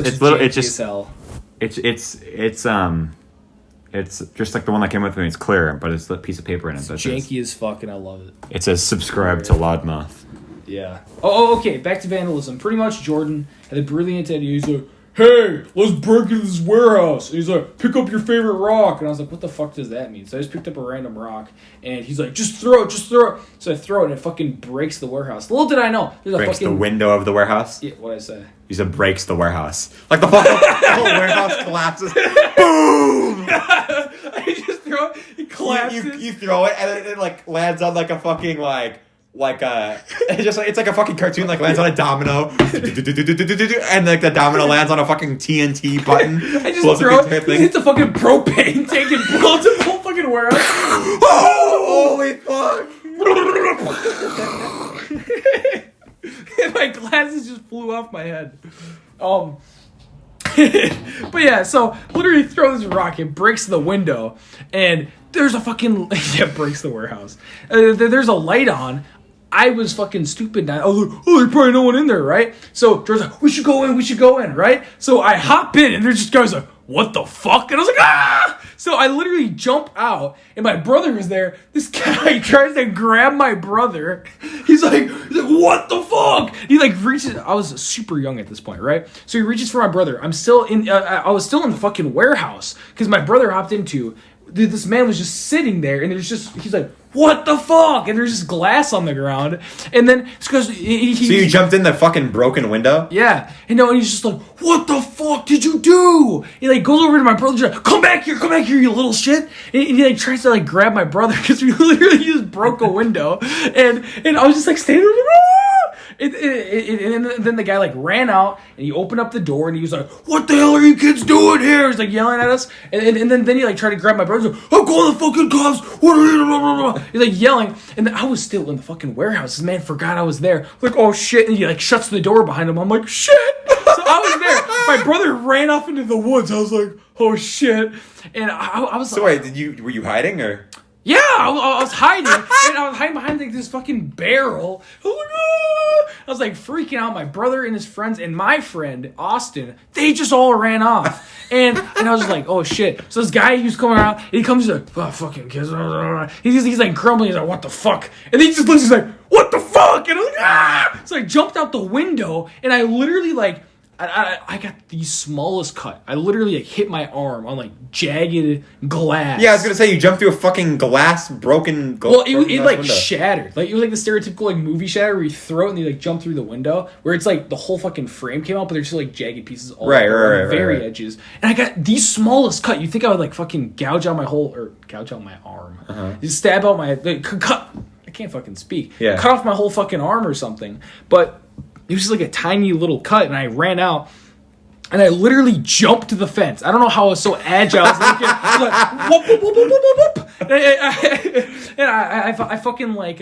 It's just like the one that came with me. It's clear, but it's the piece of paper in it. It's janky as fuck, and I love it. It says subscribe to Loudmouth. Yeah. Okay. Back to vandalism. Pretty much Jordan had a brilliant idea. He's like, hey, let's break into this warehouse. And he's like, pick up your favorite rock. And I was like, what the fuck does that mean? So I just picked up a random rock. And he's like, just throw it. So I throw it, and it fucking breaks the warehouse. Little did I know. Breaks the window of the warehouse? Yeah, what'd I say? You said breaks the warehouse. Like the whole warehouse collapses. Boom! I just throw it. It collapses. You throw it, and then it like lands on like a fucking like it's like a fucking cartoon, like lands on a domino, and like the domino lands on a fucking TNT button. I just throw it, hits a fucking propane tank and blows up the whole fucking warehouse. Oh, holy fuck! And my glasses just flew off my head. But yeah, so literally throw this rock, it breaks the window, and there's a fucking breaks the warehouse. There's a light on. I was fucking stupid. I was like, oh, there's probably no one in there, right? So George's like, we should go in, right? So I hop in, and there's just guys like, what the fuck? And I was like, ah! So I literally jump out, and my brother is there. This guy tries to grab my brother. He's like, what the fuck? He like reaches. I was super young at this point, right? So he reaches for my brother. I'm still in. I was still in the fucking warehouse because my brother hopped into. This man was just sitting there, and he's like, what the fuck? And there's just glass on the ground. And then it's because so you jumped in the fucking broken window? Yeah. And he's just like, what the fuck did you do? He like goes over to my brother, like, come back here, you little shit. And he like tries to like grab my brother because we literally just broke a window. And I was just like standing there, and then the guy like ran out and he opened up the door and he was like, what the hell are you kids doing here? He's like yelling at us. And then he like tried to grab my brother. Like, I'm calling the fucking cops. What are you doing? He's like yelling. And then I was still in the fucking warehouse. This man forgot I was there. Like, oh shit. And he like shuts the door behind him. I'm like, shit. So I was there. My brother ran off into the woods. I was like, oh shit. And I was so like, wait, were you hiding or? Yeah, I was hiding, and I was hiding behind like this fucking barrel. I was like, ah! I was like freaking out. My brother and his friends and my friend Austin, they just all ran off, and I was just like, oh shit. So this guy who's coming around, he comes, he's like, oh fucking kids, he's like crumbling. He's like, what the fuck? And then he just looks, he's like, what the fuck? And I was like, ah! So I jumped out the window, and I literally like. I got the smallest cut. I literally like hit my arm on like jagged glass. Yeah, I was gonna say you jumped through a fucking broken. Well, it like window. Shattered. Like it was like the stereotypical like movie shatter where you throw it and you like jump through the window. Where it's like the whole fucking frame came out, but there's still like jagged pieces all right, around the very edges. And I got the smallest cut. You think I would like fucking gouge out my arm? Just stab out my cut. I can't fucking speak. Yeah. Cut off my whole fucking arm or something. But it was just like a tiny little cut, and I ran out, and I literally jumped to the fence. I don't know how I was so agile. I was like, whoop, whoop, whoop, whoop, whoop, whoop. And I fucking what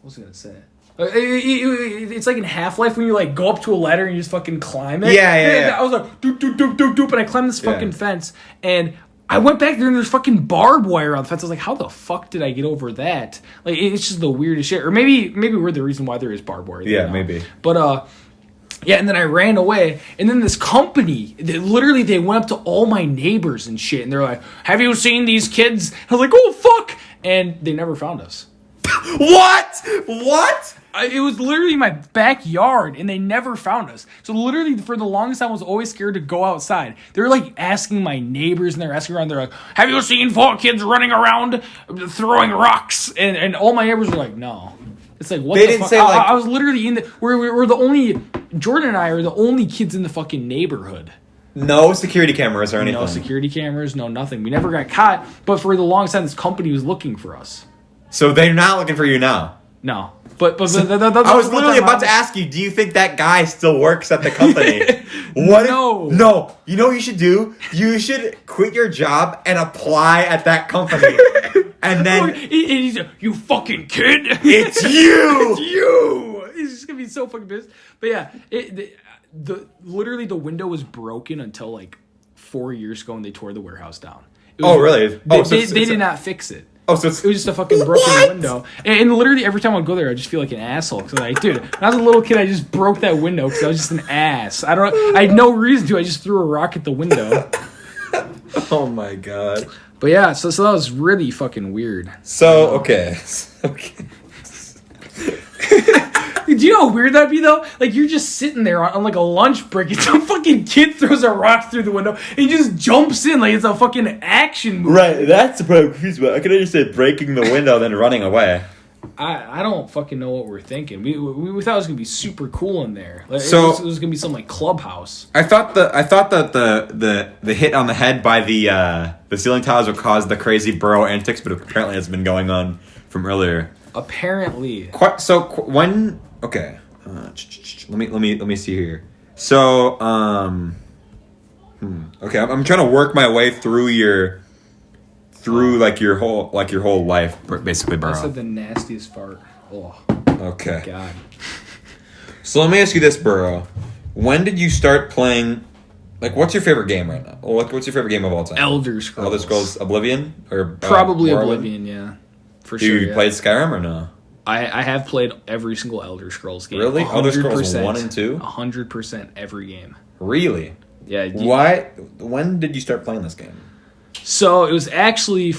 was I gonna say? It's like in Half-Life when you like go up to a ladder and you just fucking climb it. Yeah. I was like, doop, doop, doop, doop, doop, and I climbed this fucking fence, and I went back there and there's fucking barbed wire on the fence. I was like, how the fuck did I get over that? Like, it's just the weirdest shit. Or maybe we're the reason why there is barbed wire. Yeah, maybe. But, yeah, and then I ran away. And then this company, they went up to all my neighbors and shit. And they're like, have you seen these kids? I was like, oh, fuck. And they never found us. What? It was literally my backyard, and they never found us. So literally, for the longest time, I was always scared to go outside. They were like asking my neighbors, and they're asking around. They're like, "Have you seen 4 kids running around throwing rocks?" And all my neighbors were like, "No." It's like what they the didn't fuck? say like I was literally in the. We're the only. Jordan and I are the only kids in the fucking neighborhood. No security cameras or anything. No security cameras. No nothing. We never got caught. But for the longest time, this company was looking for us. So they're not looking for you now. No. But I was literally about to ask you, do you think that guy still works at the company? What? No. No. You know what you should do? You should quit your job and apply at that company. And then... He's you fucking kid. It's you. It's you. He's just going to be so fucking pissed. But yeah, literally the window was broken until like 4 years ago when they tore the warehouse down. Really? They did not fix it. Oh, so it was just a fucking broken window. And literally every time I'd go there, I just feel like an asshole. Because like, dude, when I was a little kid, I just broke that window because I was just an ass. I had no reason to. I just threw a rock at the window. Oh my god. But yeah, so that was really fucking weird. So, okay. Do you know how weird that'd be, though? Like, you're just sitting there on like a lunch break, and some fucking kid throws a rock through the window, and he just jumps in like it's a fucking action movie. Right, that's the problem. I could understand breaking the window, then running away. I don't fucking know what we're thinking. We thought it was gonna be super cool in there. Like, so it was gonna be some like clubhouse. I thought that the hit on the head by the ceiling tiles would cause the crazy burrow antics, but apparently it's been going on from earlier. Apparently. When? Okay. Let me see here. So okay, I'm trying to work my way through your whole life, basically, bro. I said the nastiest fart. Oh. Okay. God. So let me ask you this, Burrow. When did you start playing? Like, what's your favorite game right now? What's your favorite game of all time? Elder Scrolls. Elder Scrolls Oblivion? Or probably Morrowind? Oblivion, yeah. For Do sure. you played Skyrim or no? I have played every single Elder Scrolls game. Really? Elder Scrolls 1 and 2? 100% every game. Really? Yeah. Why? When did you start playing this game? So it was actually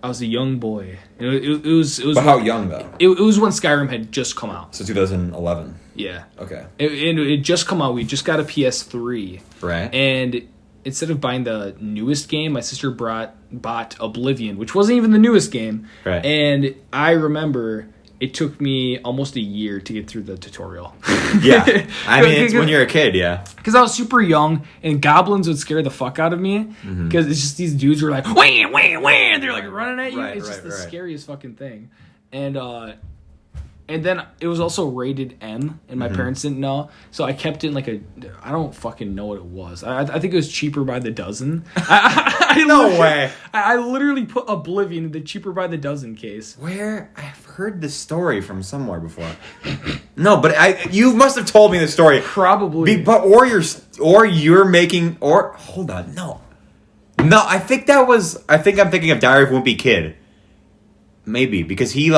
I was a young boy. It was. But how young though? It was when Skyrim had just come out. So 2011. Yeah. Okay. It just come out. We just got a PS3. Right. And instead of buying the newest game, my sister bought Oblivion, which wasn't even the newest game. Right. And I remember it took me almost a year to get through the tutorial. Yeah. I mean, it's when you're a kid, yeah. Because I was super young, and goblins would scare the fuck out of me. Because it's just these dudes who are like, wah, wah, wah, they're like running at you. Right, it's just the right. scariest fucking thing. And then it was also rated M, and my parents didn't know. So I kept it in like I don't fucking know what it was. I think it was cheaper by the dozen. No way. I literally put Oblivion in the cheaper by the dozen case. Where? I've heard this story from somewhere before. No, but you must have told me this story. Probably. Hold on, no, I think I'm thinking of Diary of a Wimpy Kid. Maybe because he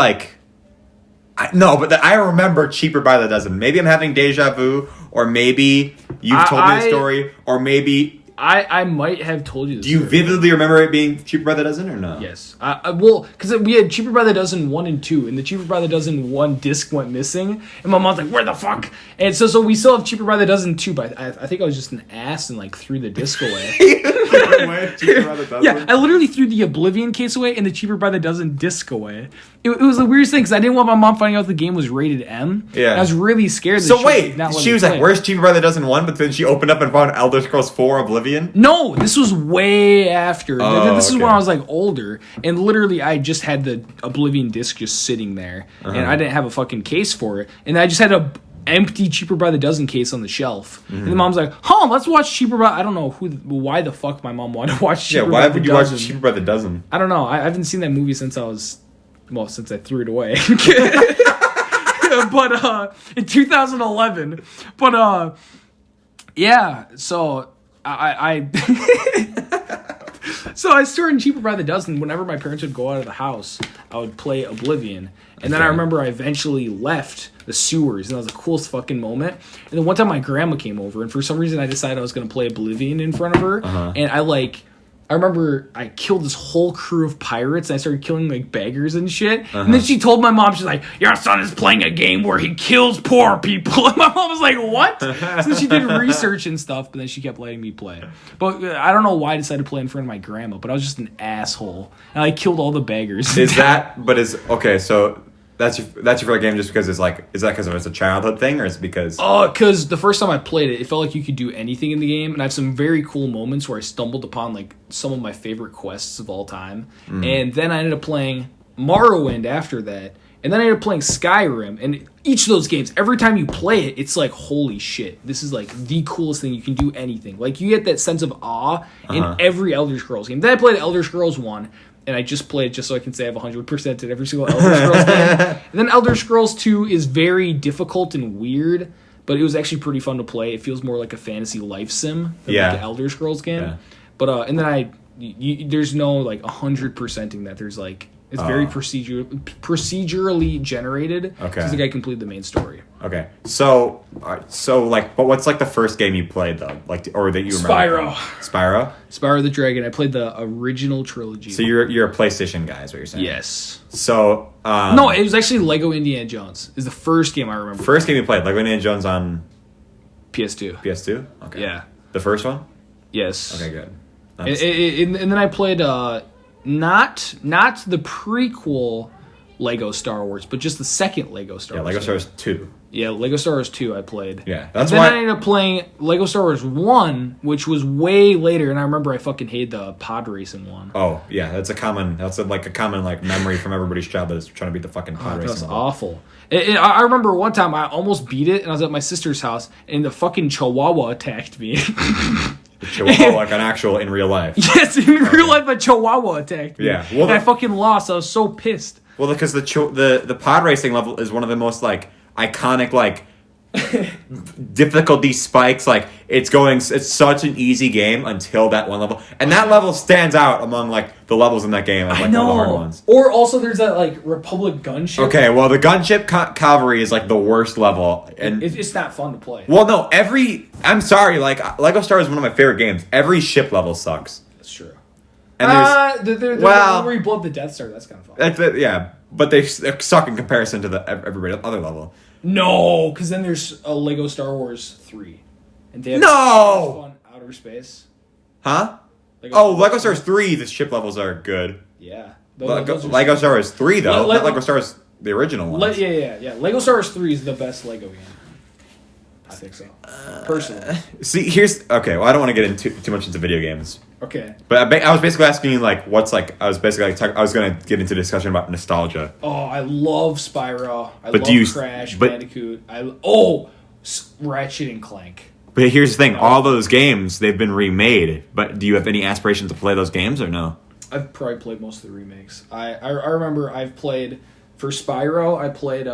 I remember cheaper by the dozen. Maybe I'm having deja vu, or maybe you've told me the story, or maybe I might have told you this. Do you vividly remember it being cheaper by the dozen or no? Yes. Well, because we had cheaper by the dozen 1 and 2, and the cheaper by the dozen 1 disc went missing, and my mom's like, "Where the fuck?" And so we still have cheaper by the dozen 2, but I think I was just an ass and threw the disc away. Cheaper by the dozen? Yeah, I literally threw the Oblivion case away and the cheaper by the dozen disc away. It was the weirdest thing because I didn't want my mom finding out the game was rated M. Yeah, I was really scared. That she was like, "Where's cheaper by the dozen 1?" But then she opened up and found Elder Scrolls 4 Oblivion. No, this was way after. This is okay. when I was older, and literally I just had the Oblivion disc just sitting there, and I didn't have a fucking case for it, and I just had a empty cheaper by the dozen case on the shelf. And the mom's like, let's watch cheaper by... I don't know why the fuck my mom wanted to watch cheaper by the dozen. Yeah, why would you watch cheaper by the dozen? I don't know. I haven't seen that movie since since I threw it away. But in 2011. But yeah, so I so I started cheaper by the dozen. Whenever my parents would go out of the house, I would play Oblivion. And then I remember I eventually left the sewers, and that was the coolest fucking moment. And then one time my grandma came over, and for some reason I decided I was going to play Oblivion in front of her. And I remember I killed this whole crew of pirates, and I started killing beggars and shit. And then she told my mom, she's like, "Your son is playing a game where he kills poor people." And my mom was like, "What?" So she did research and stuff, but then she kept letting me play. But I don't know why I decided to play in front of my grandma, but I was just an asshole. And I killed all the beggars. So that's your favorite game just because is that because it's a childhood thing, or is it because... because the first time I played it felt like you could do anything in the game, and I have some very cool moments where I stumbled upon some of my favorite quests of all time. And then I ended up playing Morrowind after that, and then I ended up playing Skyrim. And each of those games, every time you play it, it's like, holy shit, this is the coolest thing. You can do anything. You get that sense of awe in every Elder Scrolls game. Then I played Elder Scrolls 1, and I just played it just so I can say I have 100% in every single Elder Scrolls game. And then Elder Scrolls 2 is very difficult and weird, but it was actually pretty fun to play. It feels more like a fantasy life sim than the Elder Scrolls game. Yeah. But and then there's no 100%ing that. There's it's very procedurally generated. Okay. So I think I completed the main story. Okay. So but what's the first game you played though? Or that you remember? Spyro? Spyro the Dragon. I played the original trilogy. So you're a PlayStation guy, is what you're saying? Yes. So no, it was actually Lego Indiana Jones. Is the first game I remember. First game you played, Lego Indiana Jones on PS2. PS2? Okay. Yeah. The first one? Yes. Okay, good. And then I played not the prequel Lego Star Wars, but just the second Lego Star Wars. Yeah, Lego Star Wars 2. Yeah, Lego Star Wars 2 I played. Yeah, that's then why I ended up playing Lego Star Wars 1, which was way later, and I remember I fucking hated the pod racing one. Oh yeah, that's a common memory from everybody's childhood is trying to beat the fucking pod That racing. was level. awful. I remember one time I almost beat it, and I was at my sister's house, and the fucking Chihuahua attacked me. The Chihuahua, like an actual in real life. Yes, in real life, a Chihuahua attacked me. Yeah, well, and I fucking lost. I was so pissed. Well, because the pod racing level is one of the most like iconic like difficulty spikes. Like it's such an easy game until that one level, and that level stands out among like the levels in that game as like one of the hard ones. Or also there's that like Republic gunship. Okay, well the gunship cavalry is like the worst level, and it's not fun to play. well, no, I'm sorry, like Lego Star is one of my favorite games. Every ship level sucks. That's true. And there's where you blow up the Death Star. That's kind of fun. that's it, yeah, but they suck in comparison to the everybody other level. No, because then there's a Lego Star Wars 3, and they have No! fun outer space. Huh? Lego Lego Star Wars 3, the ship levels are good. Yeah. Lego Star Wars 3, though. Not Lego Star Wars, the original one. Yeah. Lego Star Wars 3 is the best Lego game. I think so. Personally. See, okay, well, I don't want to get into too much into video games. Okay. But I was basically asking you, like, I was going to get into a discussion about nostalgia. Oh, I love Spyro. I But love Crash, Bandicoot. Ratchet and Clank. But here's the thing, all those games, they've been remade. But do you have any aspirations to play those games or no? I've probably played most of the remakes. I remember I've played, for Spyro, I played,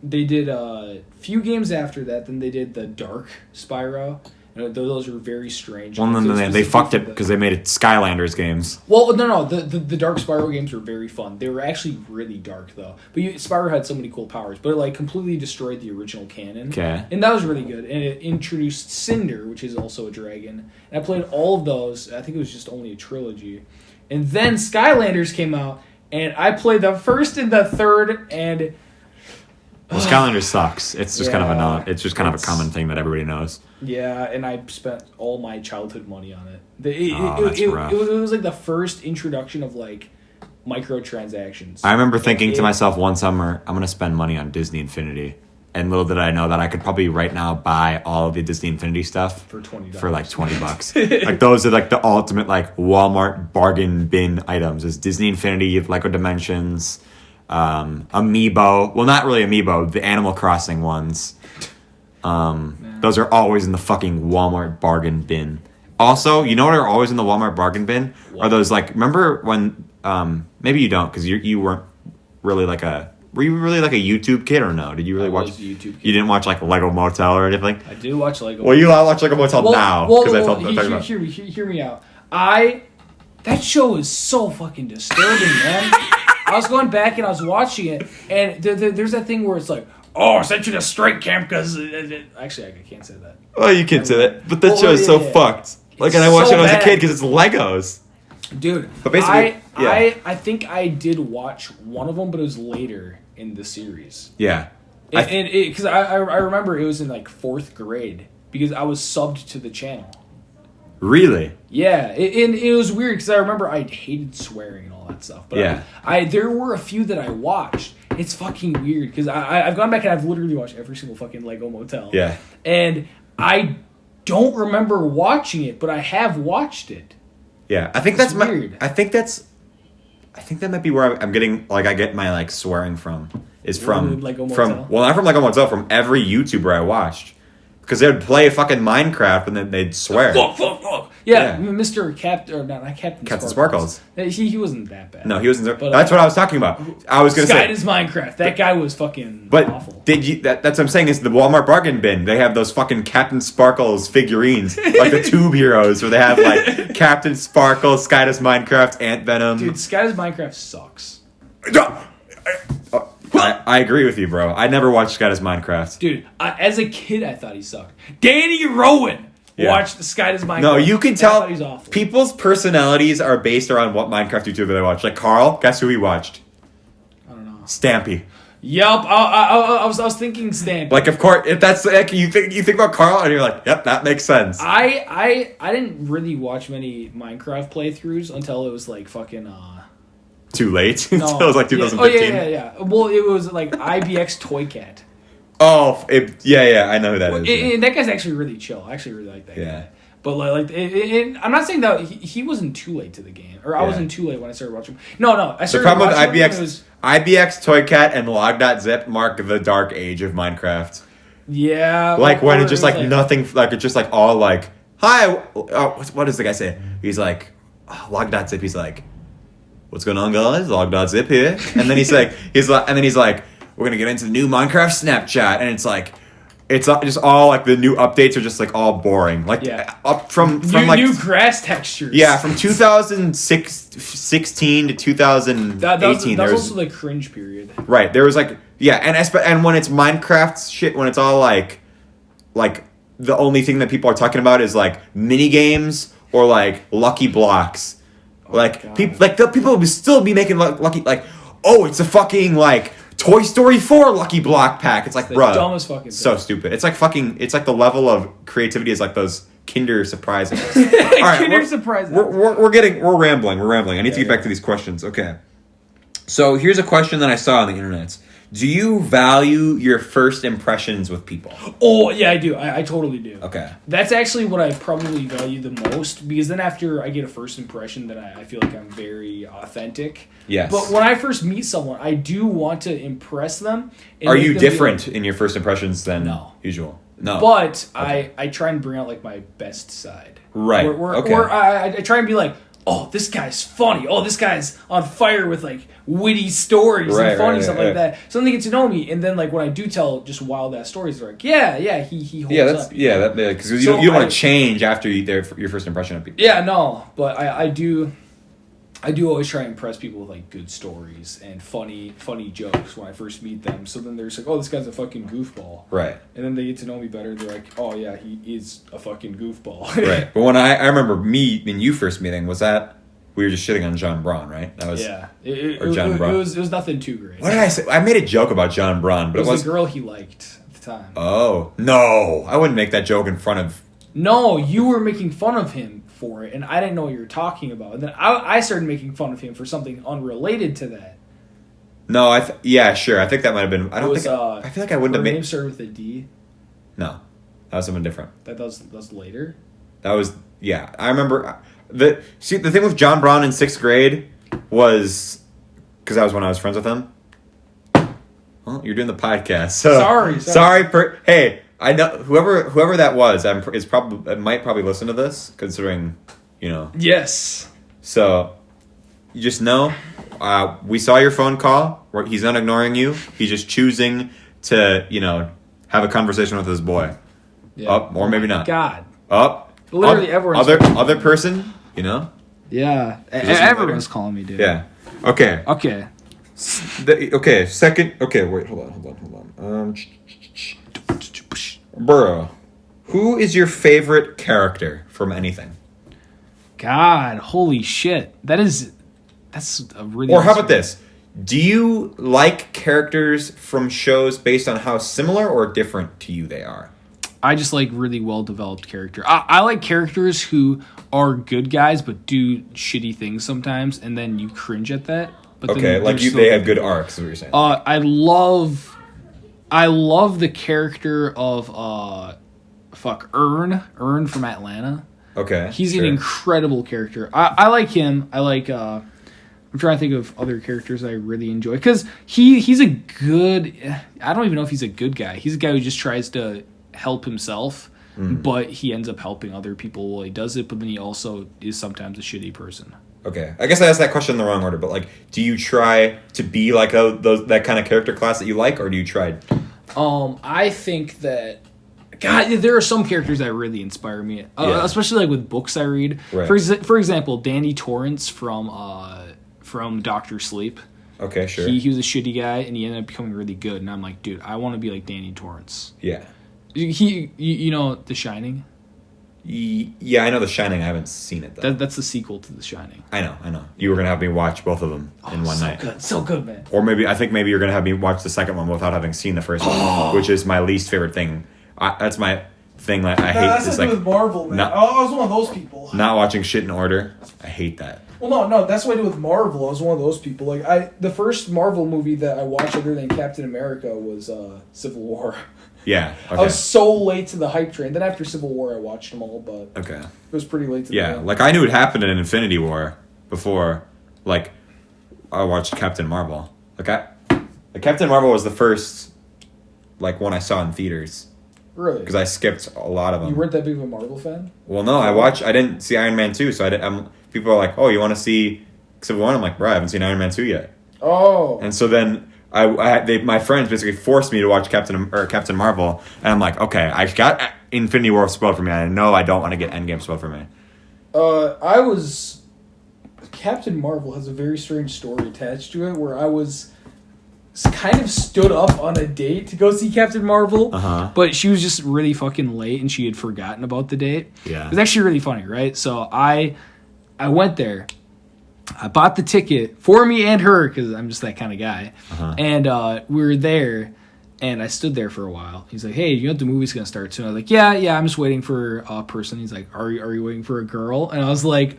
they did a few games after that, then they did the Dark Spyro. Those were very strange. Well, then they fucked it because they made it Skylanders games. Well, no. The Dark Spyro games were very fun. They were actually really dark, though. But Spyro had so many cool powers, but it like completely destroyed the original canon. Okay. And that was really good. And it introduced Cinder, which is also a dragon. And I played all of those. I think it was just only a trilogy. And then Skylanders came out, and I played the first and the third, and... Well, Skylanders sucks. It's just kind of it's a common thing that everybody knows. Yeah, and I spent all my childhood money on it. That's rough. It was like the first introduction of like microtransactions. I remember thinking to myself one summer, I'm going to spend money on Disney Infinity. And little did I know that I could probably right now buy all of the Disney Infinity stuff for $20. For like $20. Like those are like the ultimate like Walmart bargain bin items. Is Disney Infinity, Lego Dimensions, Amiibo. Well, not really Amiibo, the Animal Crossing ones. Those are always in the fucking Walmart bargain bin. Also, you know what are always in the Walmart bargain bin? What? Are those like, remember when, maybe you don't because you weren't really like were you really like a YouTube kid or no? Did you really watch YouTube kid. You didn't watch like Lego Motel or anything? I do watch Lego. Well, you watch Lego Motel now because I told hear me out. That show is so fucking disturbing, man. I was going back and I was watching it, and there's that thing where it's like, oh, I sent you to strike camp because... Actually, I can't say that. Well, you can say that, but that show is so fucked. Like, and I watched it when I was a kid because it's Legos. Dude, but basically, I think I did watch one of them, but it was later in the series. Yeah. Because I remember it was in like 4th grade because I was subbed to the channel. Really? Yeah, and it was weird because I remember I hated swearing and all that stuff. But yeah, there were a few that I watched. It's fucking weird because I've gone back and I've literally watched every single fucking Lego Motel. Yeah. And I don't remember watching it, but I have watched it. Yeah, I think that's weird. I think that might be where I get my like swearing from. Is from Lego Motel? Not from Lego Motel, from every YouTuber I watched. Because they would play fucking Minecraft and then they'd swear. Fuck. Yeah. Mr. Captain Sparkles. He wasn't that bad. No, he wasn't. But, that's what I was talking about. I was going to say. Sky is Minecraft. That guy was fucking awful. Did you? That's what I'm saying is the Walmart bargain bin. They have those fucking Captain Sparkles figurines. Like the Tube Heroes where they have like Captain Sparkles, Sky does Minecraft, Ant Venom. Dude, Sky does Minecraft sucks. I agree with you, bro. I never watched Sky does Minecraft. Dude, as a kid, I thought he sucked. Danny Rowan watched the Sky does Minecraft. No, you can tell he's awful. People's personalities are based around what Minecraft YouTuber they watch. Like Carl, guess who he watched? I don't know. Stampy. Yup, I was thinking Stampy. Like, of course, if that's like you think about Carl, and you're like, yep, that makes sense. I didn't really watch many Minecraft playthroughs until it was like fucking Too late? No. Until it was like 2015? Yeah. Well, it was like IBX Toy Cat. Yeah, I know who that is. Yeah. And that guy's actually really chill. I actually really like that Yeah. guy. But I'm not saying that he wasn't too late to the game, or I wasn't too late when I started watching. No, I started. The problem with watching IBX, Toycat, and Log.zip mark the dark age of Minecraft. Yeah. Like when it's just like nothing, like it's just like all like, hi, what does the guy say? He's like, Log.zip, he's like, what's going on, guys? Log.zip here. And then he's like, we're gonna get into the new Minecraft Snapchat, and it's like, it's just all like the new updates are just like all boring. Like up from like new grass textures. Yeah, from 2016 to 2018. That was also the cringe period. Right. There was like and when it's Minecraft shit, when it's all like the only thing that people are talking about is like mini games or like Lucky Blocks. People will still be making lucky it's a fucking like Toy Story 4 Lucky Block pack. It's like, bruh, dumbest fucking so thing. stupid. It's like the level of creativity is like those Kinder Surprises. All right, Kinder Surprises. We're rambling. I need to get back to these questions. Okay. So here's a question that I saw on the internet. Do you value your first impressions with people? Oh, yeah, I do. I totally do. Okay. That's actually what I probably value the most, because then after I get a first impression, then I feel like I'm very authentic. Yes. But when I first meet someone, I do want to impress them. Are you different in your first impressions than usual? No. But okay. I try and bring out like my best side. Right. Okay. Or I try and be like, oh, this guy's funny. Oh, this guy's on fire with like witty stories and funny stuff like that. So then they get to know me, and then like when I do tell just wild ass stories, they're like, he holds up. Because you don't want to change after your first impression of people. Yeah, no, but I do always try and impress people with like good stories and funny jokes when I first meet them. So then they're just like, oh, this guy's a fucking goofball. Right. And then they get to know me better. They're like, oh yeah, he is a fucking goofball. Right. But when I remember me and you first meeting, was that we were just shitting on John Braun, right? That was It was nothing too great. What did I say? I made a joke about John Braun, but it was the girl he liked at the time. Oh no, I wouldn't make that joke in front of. No, you were making fun of him for it, and I didn't know what you were talking about. And then I started making fun of him for something unrelated to that. No, sure. I think that might have been. I feel like I wouldn't have made. Her name started with a D. No, that was something different. That was later. That was I remember the thing with John Braun in 6th grade was because that was when I was friends with him. Well, you're doing the podcast, so sorry. Hey. I know whoever that was. Might probably listen to this, considering, Yes. So, you just know, we saw your phone call. He's not ignoring you. He's just choosing to, have a conversation with his boy. Yeah. Up or maybe not. God. Up. Literally everyone's other person. Yeah. Everyone's calling me, dude. Yeah. Okay. Second. Okay. Wait. Hold on. Burrow, who is your favorite character from anything? God, holy shit. That's a really... Or how about this? Do you like characters from shows based on how similar or different to you they are? I just like really well-developed character. I like characters who are good guys but do shitty things sometimes, and then you cringe at that. But okay, like they have good arcs, is what you're saying. I love the character of Ern from Atlanta. Okay. He's an incredible character. I like him. I like I'm trying to think of other characters I really enjoy, because he's a good, I don't even know if he's a good guy. He's a guy who just tries to help himself, but he ends up helping other people while he does it, but then he also is sometimes a shitty person. Okay, I guess I asked that question in the wrong order, but like, do you try to be like that kind of character class that you like, or do you try? I think that, God, there are some characters that really inspire me, especially like with books I read. Right. For example, Danny Torrance from Doctor Sleep. Okay, sure. He was a shitty guy, and he ended up becoming really good. And I'm like, dude, I want to be like Danny Torrance. Yeah. You know The Shining? Yeah, I know The Shining. I haven't seen it though. That's the sequel to The Shining. I know. You were gonna have me watch both of them in one night. So good, man. Or maybe you're gonna have me watch the second one without having seen the first one, which is my least favorite thing. That's my thing. Like I hate. That's something with Marvel, man. I was one of those people. Not watching shit in order. I hate that. Well, no, that's what I did with Marvel. I was one of those people. Like the first Marvel movie that I watched other than Captain America was Civil War. Yeah. Okay. I was so late to the hype train. Then after Civil War, I watched them all, but okay. it was pretty late to Yeah, the like I knew it happened in Infinity War before, like, I watched Captain Marvel. Like Captain Marvel was the first, like, one I saw in theaters. Really? Because I skipped a lot of them. You weren't that big of a Marvel fan? Well, no, I didn't see Iron Man 2, so people are like, oh, you want to see Civil War? I'm like, bro, I haven't seen Iron Man 2 yet. Oh. And so then my friends basically forced me to watch Captain Marvel, and I'm like, okay, I got Infinity War spoiled for me. I know I don't want to get Endgame spoiled for me. Captain Marvel has a very strange story attached to it, where I was kind of stood up on a date to go see Captain Marvel, but she was just really fucking late and she had forgotten about the date. Yeah. It was actually really funny, right? So I went there. I bought the ticket for me and her because I'm just that kind of guy. And we were there, and I stood there for a while. He's like, hey, you know the movie's going to start soon? I was like, yeah, I'm just waiting for a person. He's like, are you waiting for a girl? And I was like,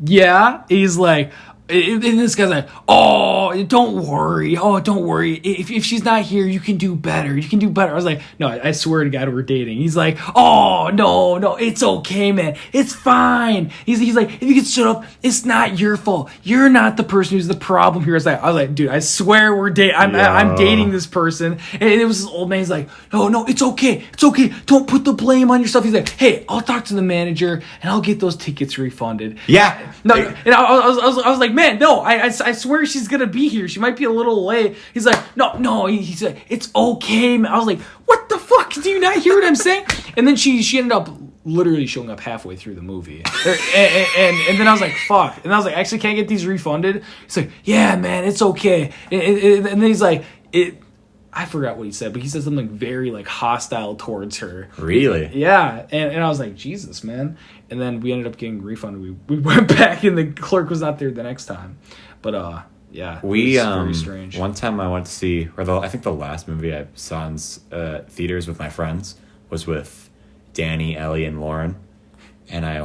yeah. He's like, and this guy's like, oh, don't worry. If she's not here, you can do better. I was like, no, I swear to God, we're dating. He's like, oh, no, it's okay, man. It's fine. He's like, if you could shut up, it's not your fault. You're not the person who's the problem here. I was like, dude, I swear we're dating. I'm dating this person. And it was this old man. He's like, no, it's okay. Don't put the blame on yourself. He's like, hey, I'll talk to the manager and I'll get those tickets refunded. Yeah. No, and I was like, man, no, I swear she's gonna be here. She might be a little late. He's like, no. He's like, it's okay, man. I was like, what the fuck? Do you not hear what I'm saying? And then she ended up literally showing up halfway through the movie, and then I was like, fuck. And I was like, actually, can I get these refunded? He's like, yeah, man, it's okay. And then he's like, I forgot what he said, but he said something very like hostile towards her. Really? Yeah, and I was like, Jesus, man. And then we ended up getting refunded. We went back, and the clerk was not there the next time. But yeah, we it was very strange. One time I went to see, I think the last movie I saw in theaters with my friends was with Danny, Ellie, and Lauren, and I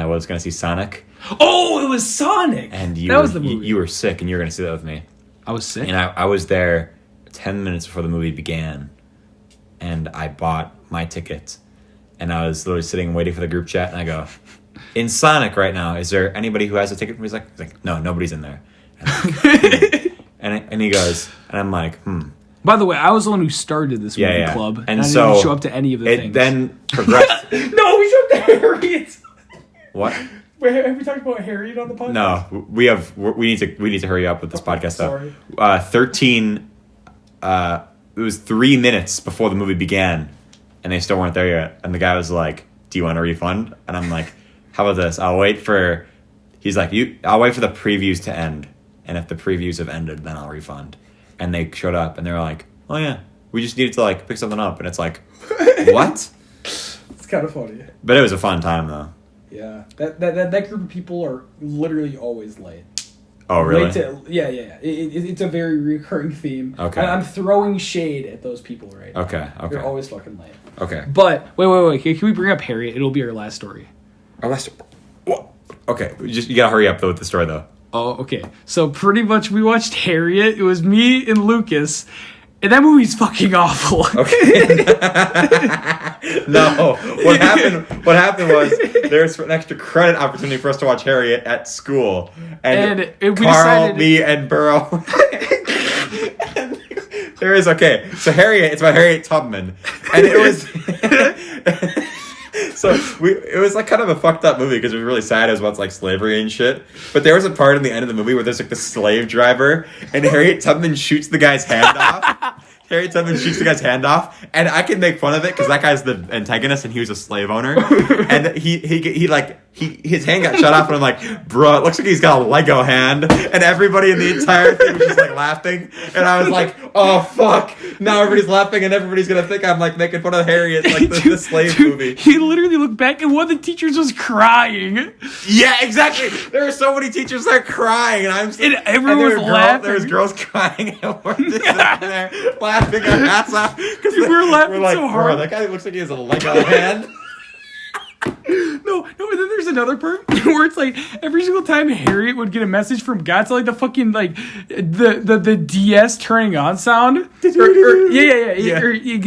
was gonna see Sonic. Oh, it was Sonic. And that was the movie. You were sick, and you were gonna see that with me. I was sick, and I was there 10 minutes before the movie began, and I bought my ticket, and I was literally sitting waiting for the group chat, and I go, in Sonic right now, is there anybody who has a ticket? He's like, no, nobody's in there. And he goes, and I'm like, By the way, I was the one who started this movie club, and I didn't show up to any of the things. It then progressed. No, we showed up to Harriet. What? Wait, have we talked about Harriet on the podcast? No, we need to hurry up with this podcast sorry. stuff. 13. It was 3 minutes before the movie began, and they still weren't there yet. And the guy was like, "Do you want a refund?" And I'm like, "How about this? He's like, I'll wait for the previews to end, and if the previews have ended, then I'll refund." And they showed up, and they were like, "Oh yeah, we just needed to like pick something up," and it's like, what? It's kind of funny. But it was a fun time though. Yeah, that group of people are literally always late. Oh, really? Yeah. It's a very recurring theme. Okay. I'm throwing shade at those people right now. Okay. They're always fucking late. Okay. But, wait. Can we bring up Harriet? It'll be our last story. Our last story? What? Okay. You gotta hurry up, though, with the story, though. Oh, okay. So, pretty much, we watched Harriet. It was me and Lukas. And that movie's fucking awful. Okay. No. What happened was there's an extra credit opportunity for us to watch Harriet at school. And we Carl, decided... me, and Burrow. There is, okay. So Harriet, it's by Harriet Tubman. And it was... So it was like kind of a fucked up movie because it was really sad. It was about like slavery and shit. But there was a part in the end of the movie where there's like the slave driver and Harriet Tubman shoots the guy's hand off. Harriet Tubman shoots the guy's hand off, and I can make fun of it because that guy's the antagonist and he was a slave owner. And his hand got shot off, and I'm like, bro, it looks like he's got a Lego hand. And everybody in the entire thing was just like laughing, and I was like, oh fuck, now everybody's laughing, and everybody's gonna think I'm like making fun of Harriet, like the slave movie. He literally looked back, and one of the teachers was crying. Yeah, exactly. There were so many teachers that were crying, and everyone was laughing. There was girls crying, and we're just sitting there laughing our ass off because we're laughing so hard. Bro, that guy looks like he has a Lego hand. No, and then there's another part where it's like every single time Harriet would get a message from God, it's like the fucking like the DS turning on sound.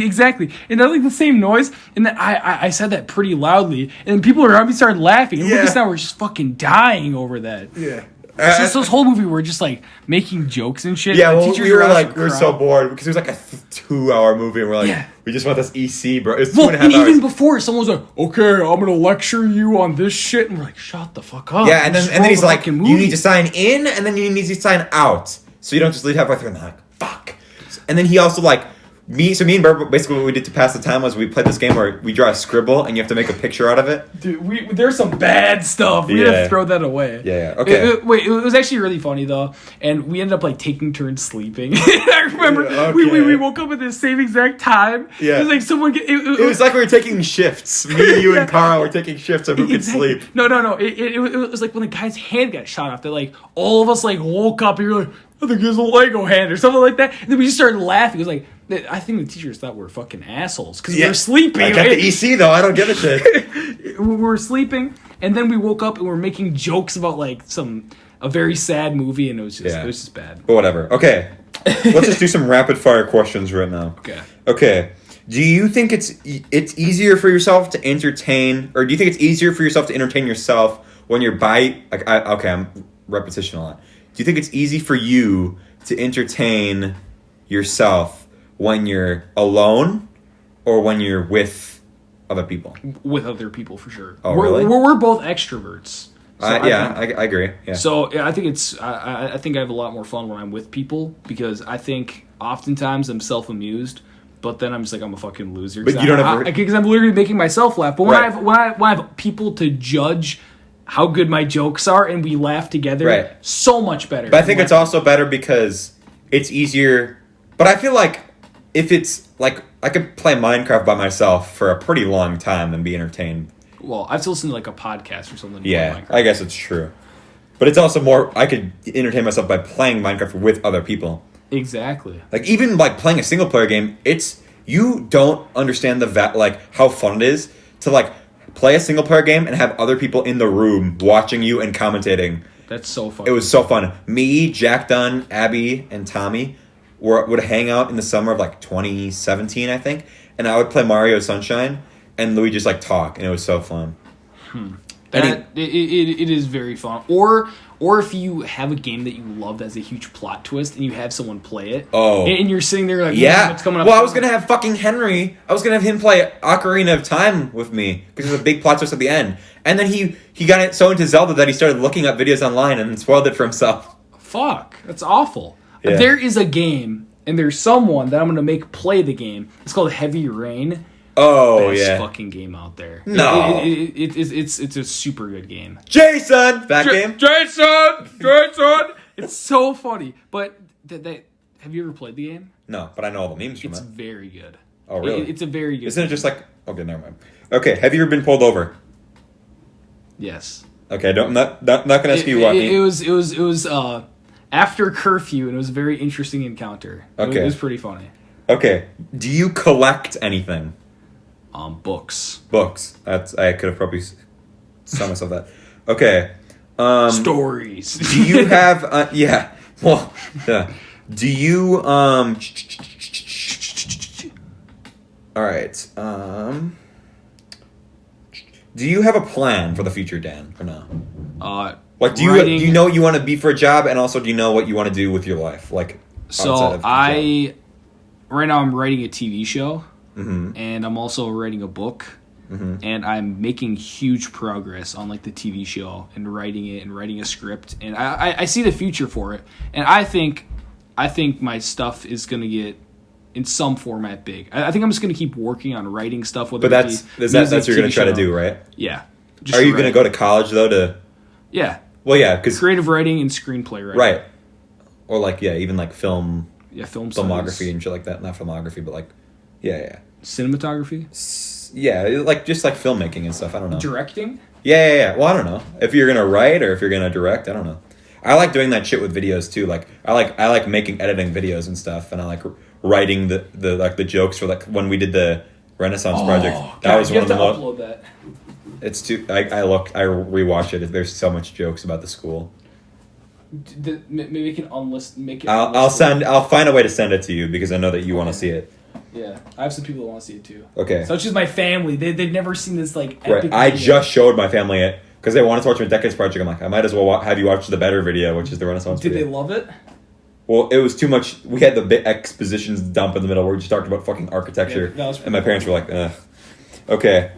Exactly. And that's like the same noise. And then I said that pretty loudly, and people around me started laughing. And Lucas and I were just fucking dying over that. Yeah. So this whole movie, we're just like making jokes and shit. Yeah, well, we were so bored because it was like a 2-hour movie, and we're like, we just want this EC, bro. It's 2.5 hours. Even before, someone was like, okay, I'm gonna lecture you on this shit, and we're like, shut the fuck up. Yeah, and then he's like, you need to sign in, and then you need to sign out, so you don't just leave halfway through. And they're like, fuck. And then he also like. Me and Bert, basically what we did to pass the time was we played this game where we draw a scribble and you have to make a picture out of it. Dude, there's some bad stuff. We had to throw that away. Yeah, okay. It was actually really funny though, and we ended up like taking turns sleeping. I remember we woke up at the same exact time. Yeah. It was like someone. It was like we were taking shifts. Me, you, and Carl were taking shifts of who could sleep. No. It was like when the guy's hand got shot off. That like all of us like woke up and you're like, I think he has a Lego hand or something like that. And then we just started laughing. It was like, I think the teachers thought we were fucking assholes because we were sleeping. I got the EC though. I don't give a shit. We were sleeping, and then we woke up and we were making jokes about like a very sad movie, and it was just bad. But whatever. Okay, let's just do some rapid fire questions right now. Okay. Do you think it's easier for yourself to entertain, or do you think it's easier for yourself to entertain yourself when you're by like I'm repetition a lot. Do you think it's easy for you to entertain yourself when you're alone or when you're with other people? With other people, for sure. Oh, really? We're both extroverts. So I agree. Yeah. So I think I think I have a lot more fun when I'm with people because I think oftentimes I'm self-amused, but then I'm just like I'm a fucking loser. But you don't have because I'm literally making myself laugh. But when I have people to judge how good my jokes are and we laugh together, so much better. But I think it's also better because it's easier. But I feel like if it's like I could play Minecraft by myself for a pretty long time and be entertained. Well, I've listened to like a podcast or something. Yeah, I guess it's true. But it's also more, I could entertain myself by playing Minecraft with other people. Exactly. Like, even like playing a single player game, you don't understand how fun it is to like play a single player game and have other people in the room watching you and commentating. That's so fun. It was so fun. Me, Jack Dunn, Abby, and Tommy would hang out in the summer of like 2017, I think, and I would play Mario Sunshine, and we just like talk, and it was so fun. It is very fun. Or if you have a game that you love that has a huge plot twist, and you have someone play it, and you're sitting there like, what's coming up? Well, I was gonna have fucking Henry. I was gonna have him play Ocarina of Time with me because there's a big plot twist at the end, and then he got it so into Zelda that he started looking up videos online and spoiled it for himself. Fuck, that's awful. Yeah. There is a game, and there's someone that I'm gonna make play the game. It's called Heavy Rain. Oh, best fucking game out there. No. It's a super good game. Jason! Jason! It's so funny. But have you ever played the game? No, but I know all the memes from it. It's very good. Oh, really? It's a very good Isn't game. it just like... Okay, never mind. Okay, have you ever been pulled over? Yes. Okay, I'm not gonna ask you what. It was after curfew, and it was a very interesting encounter. Okay. It was pretty funny. Okay, do you collect anything? Books. Books. I could have probably saw myself that. Okay. Stories. Do you have? Yeah. Well. Yeah. Do you? All right. Do you have a plan for the future, Dan, or no? Like, do you know what you want to be for a job, and also do you know what you want to do with your life? Like, so right now I'm writing a TV show. Mm-hmm. And I'm also writing a book, and I'm making huge progress on like the TV show and writing it and writing a script, and I see the future for it, and I think my stuff is gonna get in some format big. I think I'm just gonna keep working on writing stuff. But that's what you're gonna try to do, right? Yeah. Are you gonna go to college though to? Yeah. Well, yeah, because creative writing and screenplay writing. Right. Or like even like film. Yeah, filmography studies. and shit like that. Not filmography, but like. Yeah. Cinematography? Yeah, like just like filmmaking and stuff. I don't know. Directing? Yeah. Well, I don't know. If you're gonna write or if you're gonna direct, I don't know. I like doing that shit with videos too. Like I like editing videos and stuff, and I like writing the jokes for like when we did the Renaissance project. That was one of the most. Upload that. It's too. I rewatch it. There's so much jokes about the school. Maybe we can make it. I'll find a way to send it to you because I know that you want to see it. Yeah, I have some people that want to see it too. Okay. So it's just my family. They've never seen this like Right. epic I video. just showed my family it because they wanted to watch my Decades Project. I'm like, I might as well have you watch the better video, which is the Renaissance Did video. they love it? Well, it was too much. We had the big expositions dump in the middle where we just talked about fucking architecture. Yeah, and my parents were like, ugh. Okay.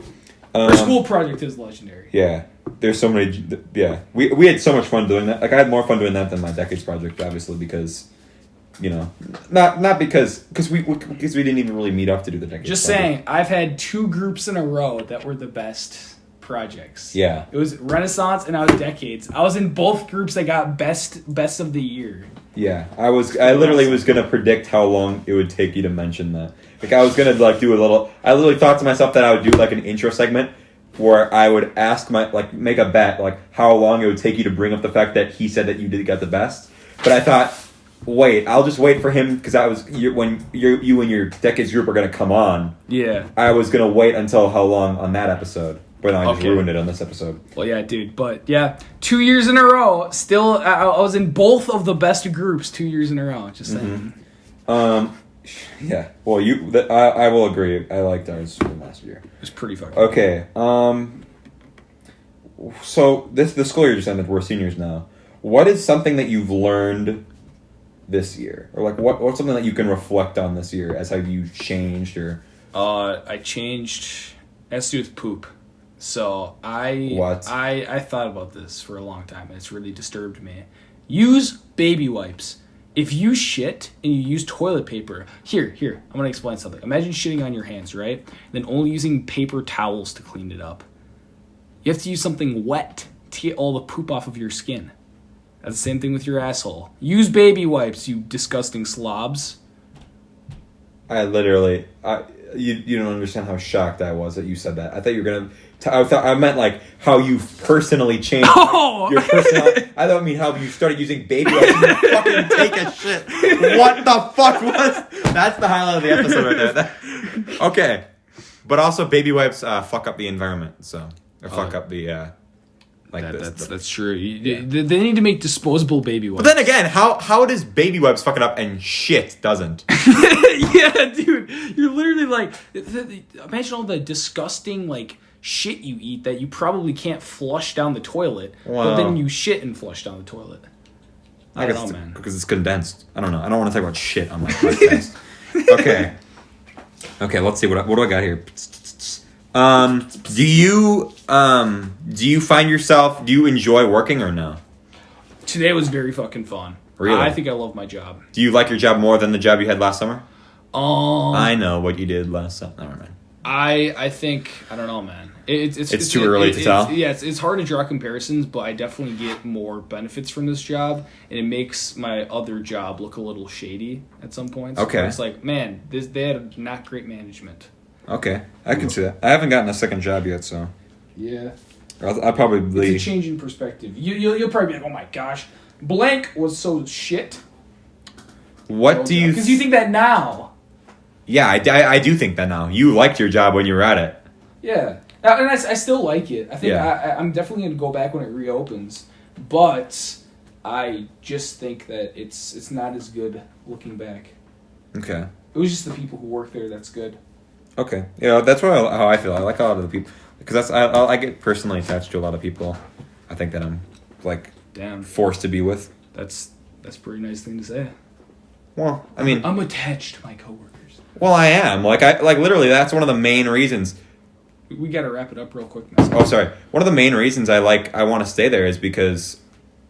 Our school project is legendary. Yeah. There's so many. Yeah. We had so much fun doing that. Like, I had more fun doing that than my Decades Project, obviously, because, you know, not because we didn't even really meet up to do the Decades Just Project. saying, I've had 2 groups in a row that were the best projects. Yeah. It was Renaissance and I was Decades. I was in both groups that got best of the year. Yeah, I literally was gonna predict how long it would take you to mention that. Like, I was gonna like do a little. I literally thought to myself that I would do like an intro segment where I would ask make a bet like how long it would take you to bring up the fact that he said that you got the best. But I thought, wait, I'll just wait for him because when you and your Decades group are gonna come on. Yeah. I was gonna wait until how long on that episode. But I just ruined it on this episode. Well, yeah, dude. But, yeah, 2 years in a row. Still, I was in both of the best groups 2 years in a row. Just saying. Yeah. Well, I will agree. I liked ours from last year. It was pretty fucking Okay. So, the school year just ended. We're seniors now. What is something that you've learned this year? Or, like, what's something that you can reflect on this year as how you changed or... I changed... It has to do with poop. So I thought about this for a long time and it's really disturbed me. Use baby wipes. If you shit and you use toilet paper, here, I'm going to explain something. Imagine shitting on your hands, right? And then only using paper towels to clean it up. You have to use something wet to get all the poop off of your skin. That's the same thing with your asshole. Use baby wipes, you disgusting slobs. I literally... You don't understand how shocked I was that you said that. I thought you were gonna. I meant like how you personally changed. Oh! Your personality. I don't mean how you started using baby wipes and you fucking take a shit. What the fuck was? That's the highlight of the episode right there. Okay, but also baby wipes fuck up the environment. So or fuck up the That's true. They need to make disposable baby wipes. But then again, how does baby wipes fuck it up and shit doesn't? Yeah, dude. You're literally like... Imagine all the disgusting, like, shit you eat that you probably can't flush down the toilet. Wow. But then you shit and flush down the toilet. I don't know, man. Because it's condensed. I don't know. I don't want to talk about shit on my podcast. Okay, let's see. What do I got here? Do you find yourself... Do you enjoy working or no? Today was very fucking fun. Really? I think I love my job. Do you like your job more than the job you had last summer? I know what you did last summer. Never mind. I think... I don't know, man. It's too early to tell? It's hard to draw comparisons, but I definitely get more benefits from this job, and it makes my other job look a little shady at some points. Okay. It's like, man, they had not great management. Okay, I can see that. I haven't gotten a second job yet, so... Yeah. I'll probably... It's a change in perspective. You'll probably be like, oh my gosh, blank was so shit. What do you... Because you think that now. Yeah, I do think that now. You liked your job when you were at it. Yeah. And I still like it. I think Yeah. I'm definitely going to go back when it reopens. But I just think that it's not as good looking back. Okay. It was just the people who work there that's good. Okay. Yeah, that's how I feel. I like a lot of the people. Because I get personally attached to a lot of people. I think that I'm, like, forced to be with. That's a pretty nice thing to say. Well, I mean... I'm attached to my coworkers. Well, I am. Like literally, that's one of the main reasons... We got to wrap it up real quick now. Oh, sorry. One of the main reasons I want to stay there is because...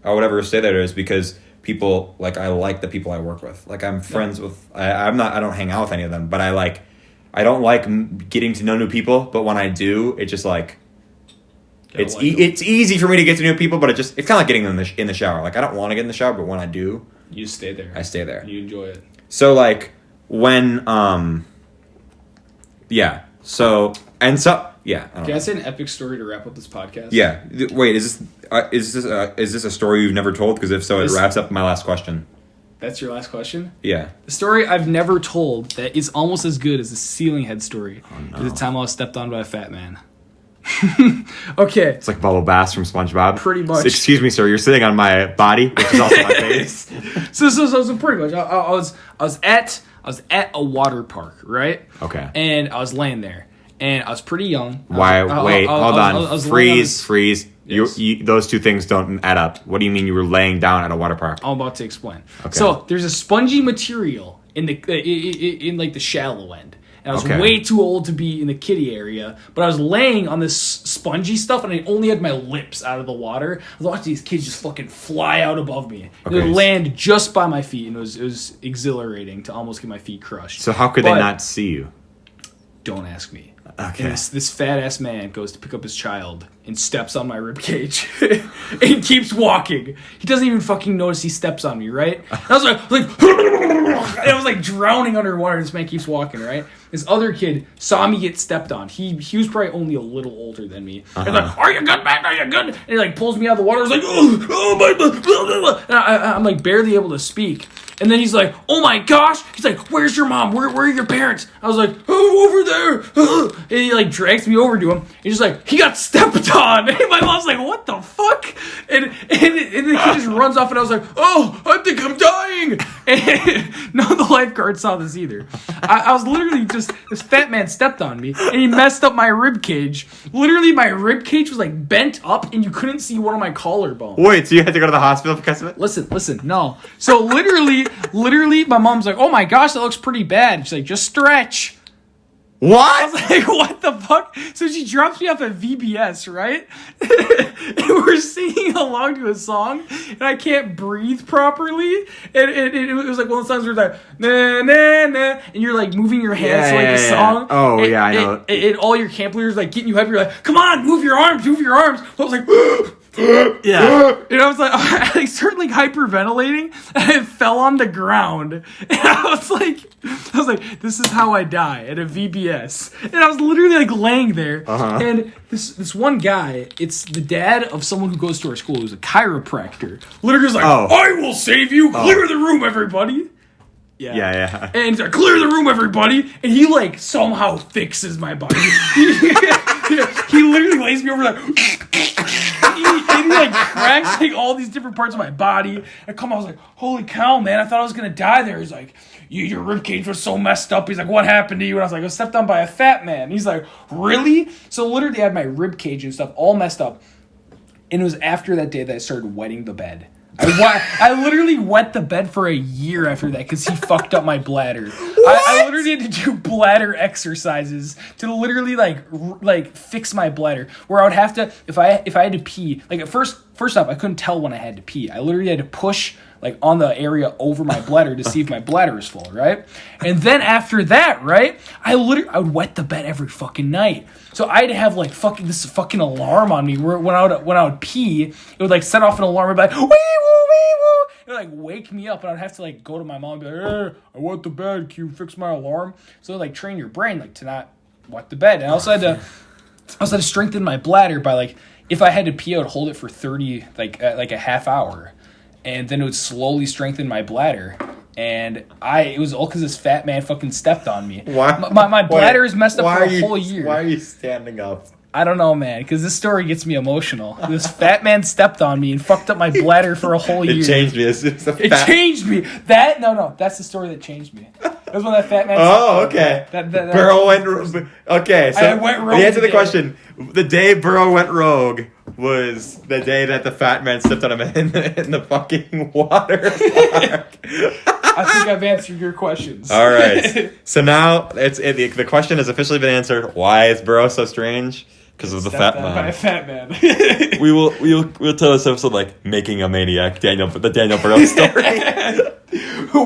I would ever stay there is because people... Like, I like the people I work with. Like, I'm friends with... I don't hang out with any of them, but I don't like getting to know new people, but when I do, it just like... It's easy for me to get to new people, but it's kind of like getting in the shower. Like, I don't want to get in the shower, but when I do... You stay there. I stay there. You enjoy it. So, like, when... Yeah. So... And so... Yeah. Can I say an epic story to wrap up this podcast? Yeah. Wait, is this a story you've never told? Because if so, it wraps up my last question. That's your last question? Yeah. The story I've never told that is almost as good as the ceiling head story Oh, no. is the time I was stepped on by a fat man. Okay. It's like Bubble Bass from SpongeBob. Pretty much. Excuse me, sir. You're sitting on my body, which is also my face. So pretty much, I was at a water park, right? Okay. And I was laying there, and I was pretty young. Wait, hold on. Freeze. Yes. Those two things don't add up. What do you mean you were laying down at a water park? I'm about to explain. Okay. So there's a spongy material in like the shallow end. And I was way too old to be in the kiddie area, but I was laying on this spongy stuff, and I only had my lips out of the water. I was watching these kids just fucking fly out above me. They would land just by my feet, and it was exhilarating to almost get my feet crushed. So how could they not see you? Don't ask me. Okay. And this fat ass man goes to pick up his child and steps on my ribcage and keeps walking. He doesn't even fucking notice he steps on me, right? And I was like, and I was like drowning underwater. This man keeps walking, right? This other kid saw me get stepped on. He was probably only a little older than me. And like, are you good, man? Are you good? And he like pulls me out of the water. I was like, oh my, blah, blah, blah. And I'm like barely able to speak. And then he's like, oh my gosh. He's like, where's your mom? Where are your parents? I was like, oh, over there. And he like drags me over to him. He's just like, he got stepped on. And my mom's like, what the fuck? And the kid just runs off, and I was like, oh, I think I'm dying. And none of the lifeguards saw this either. I was literally just, this fat man stepped on me, and he messed up my rib cage. Literally, my rib cage was like bent up, and you couldn't see one of my collarbones. Wait, so you had to go to the hospital because of it? Listen, no. So literally, my mom's like, oh my gosh, that looks pretty bad. She's like, just stretch. What? I was like, what the fuck? So she drops me off at VBS, right? And we're singing along to a song, and I can't breathe properly. And it was like one of the songs where it's like, na, na, na, and you're like moving your hands to like the song. Oh, yeah, I know. And all your camp leaders like getting you hyped. You're like, come on, move your arms. I was like, Yeah. and I was like, I started like hyperventilating, and I fell on the ground. And I was like, this is how I die at a VBS. And I was literally like laying there, and this one guy, it's the dad of someone who goes to our school, who's a chiropractor. Literally was like, I will save you. Clear the room, everybody. Yeah. And he's like, clear the room, everybody. And he like somehow fixes my body. He literally lays me over like. And he like cracks like all these different parts of my body. I was like, holy cow, man, I thought I was gonna die there. He's like, your ribcage was so messed up. He's like, what happened to you? And I was like, I was stepped on by a fat man. He's like, really? So literally I had my ribcage and stuff all messed up. And it was after that day that I started wetting the bed. I literally wet the bed for a year after that because he fucked up my bladder. I literally had to do bladder exercises to literally like fix my bladder. Where I would have to, if I had to pee, like at first off, I couldn't tell when I had to pee. I literally had to push like on the area over my bladder to see if my bladder is full, right? And then after that, right, I would wet the bed every fucking night. So I'd have like this fucking alarm on me where when I would pee, it would like set off an alarm and be like, wee woo, wee woo. It would like wake me up, and I'd have to like go to my mom and be like, hey, I wet the bed, can you fix my alarm? So like train your brain like to not wet the bed. And I also had to strengthen my bladder by like, if I had to pee, I would hold it for 30, like a half hour. And then it would slowly strengthen my bladder. And it was all because this fat man fucking stepped on me. Why? My bladder is messed up for a whole year. Why are you standing up? I don't know, man, because this story gets me emotional. This fat man stepped on me and fucked up my bladder for a whole year. It changed me. It changed me. That's the story that changed me. That was when that fat man. Oh, okay. Burrow went. Okay, so I went rogue. The answer to the question: the day Burrow went rogue was the day that the fat man stepped on him in the fucking water park. I think I've answered your questions. All right. So now the question has officially been answered. Why is Burrow so strange? Because of the fat man. By a fat man. we'll tell this episode like Making a Maniac, the Daniel Burrow story.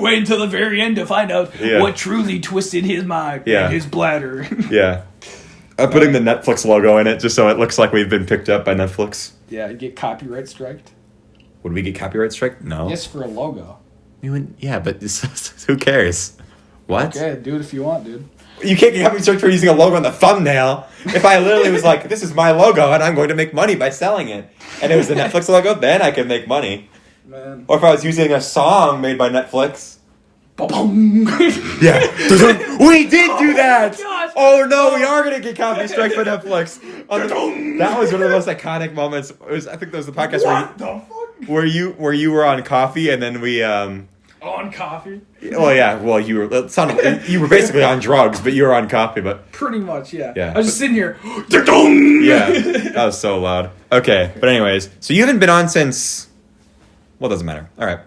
Wait until the very end to find out what truly twisted his mind and his bladder. Yeah. I'm putting the Netflix logo in it just so it looks like we've been picked up by Netflix. Yeah, get copyright striked. Would we get copyright strike? No. Yes, for a logo. Yeah, but who cares? What? Okay, do it if you want, dude. You can't get copyright strike for using a logo on the thumbnail. If I literally was like, this is my logo and I'm going to make money by selling it, and it was the Netflix logo, then I could make money. Man. Or if I was using a song made by Netflix, Ba-boom. Yeah. We did do that. gosh. Oh no, we are gonna get copy strike for Netflix. That was one of the most iconic moments. I think that was the podcast where you were on coffee and then we On coffee? Well, yeah. Well, you were basically on drugs, but you were on coffee. But Pretty much, yeah. Yeah, I was just sitting here. yeah, that was so loud. Okay, but anyways, so you haven't been on since. Well, doesn't matter. All right.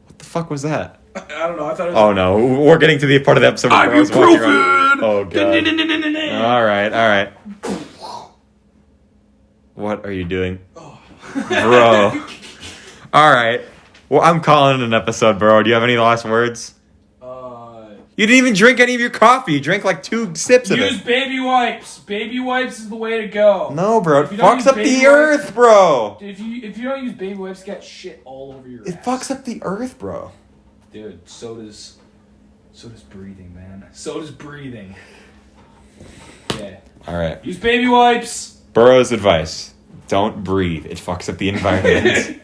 What the fuck was that? I don't know. I thought it was. Oh no, we're getting to the part of the episode where I was walking around. Ibuprofen! Oh god. All right. What are you doing, bro? All right. Well, I'm calling it an episode, bro. Do you have any last words? You didn't even drink any of your coffee. You drank like 2 sips of it. Use baby wipes. Baby wipes is the way to go. No, bro. It If you don't fucks use up baby the earth, bro. If you don't use baby wipes, you got shit all over your It ass. fucks up the earth, bro. Dude, so does breathing, man. So does breathing. Yeah. All right. Use baby wipes. Burrow's advice. Don't breathe. It fucks up the environment.